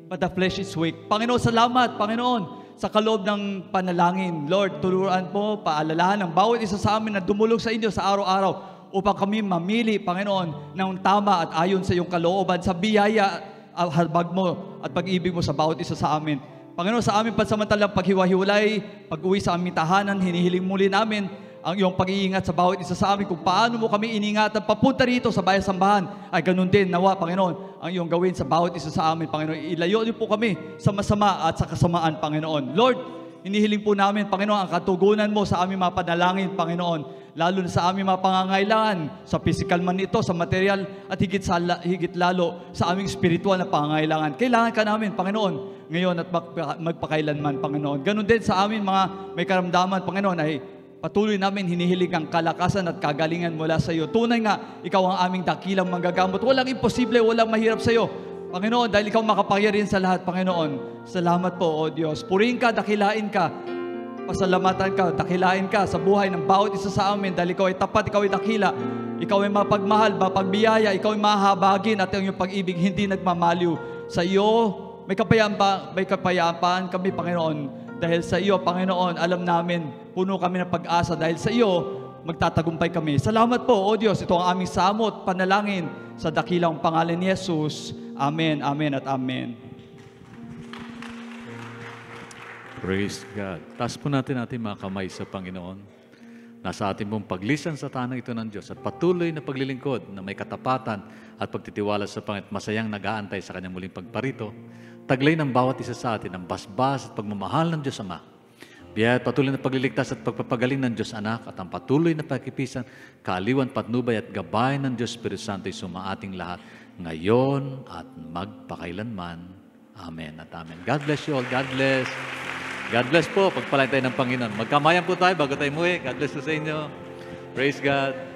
but the flesh is weak. Panginoon, salamat, Panginoon, sa kaloob ng panalangin. Lord, turuan mo, paalalahan ng bawat isa sa amin na dumulog sa inyo sa araw-araw upang kami mamili, Panginoon, ng tama at ayon sa iyong kalooban, sa biyaya, habag mo at pag-ibig mo sa bawat isa sa amin. Panginoon, sa aming pansamantalang paghiwa-hiwalay, pag-uwi sa aming tahanan, hinihiling muli namin ang iyong pag-iingat sa bawat isa sa amin, kung paano mo kami iningatan papunta rito sa bayan sambahan, ay ganun din, nawa, Panginoon, ang iyong gawin sa bawat isa sa amin, Panginoon. Ilayo niyo po kami sa masama at sa kasamaan, Panginoon. Lord, hinihiling po namin, Panginoon, ang katugunan mo sa aming mga panalangin, Panginoon, lalo na sa aming mga pangangailangan, sa physical man ito, sa material, at higit lalo sa aming spiritual na pangangailangan. Kailangan ka namin, Panginoon, ngayon at magpakailanman, Panginoon. Ganon din sa amin mga may karamdaman, Panginoon, ay patuloy namin hinihiling ang kalakasan at kagalingan mula sa iyo. Tunay nga, ikaw ang aming dakilang manggagamot. Walang imposible, walang mahirap sa iyo, Panginoon, dahil ikaw makapangyarihan sa lahat, Panginoon. Salamat po, O Diyos. Purihin ka, dakilain ka, pasalamatan ka, dakilain ka sa buhay ng bawat isa sa amin, dahil ikaw ay tapat, ikaw ay dakila, ikaw ay mapagmahal, mapagbiyaya, ikaw ay mahahabagin, at ang iyong pag-ibig hindi nagmamaliw. Sa iyo, may kapayapaan kami, Panginoon. Dahil sa iyo, Panginoon, alam namin, puno kami ng pag-asa. Dahil sa iyo, magtatagumpay kami. Salamat po, O Diyos. Ito ang aming samot, panalangin, sa dakilang pangalan ni Jesus. Amen, amen, at amen. Praise God. Taas po natin mga kamay sa Panginoon. Nasa ating pong paglisan sa tanang ito ng Diyos at patuloy na paglilingkod na may katapatan at pagtitiwala sa Panginoon, masayang nag-aantay sa kanyang muling pagparito. Taglay ng bawat isa sa atin ang basbas at pagmamahal ng Diyos Ama. Biyaya at patuloy na pagliligtas at pagpapagaling ng Diyos Anak at ang patuloy na pagkipisan, kaaliwan, patnubay at gabay ng Diyos Espiritu Santo ay sumaating lahat ngayon at magpakailanman. Amen at amen. God bless you all. God bless. God bless po. Pagpalain tayo ng Panginoon. Magkamayan po tayo bago tayo muwi. God bless po sa inyo. Praise God.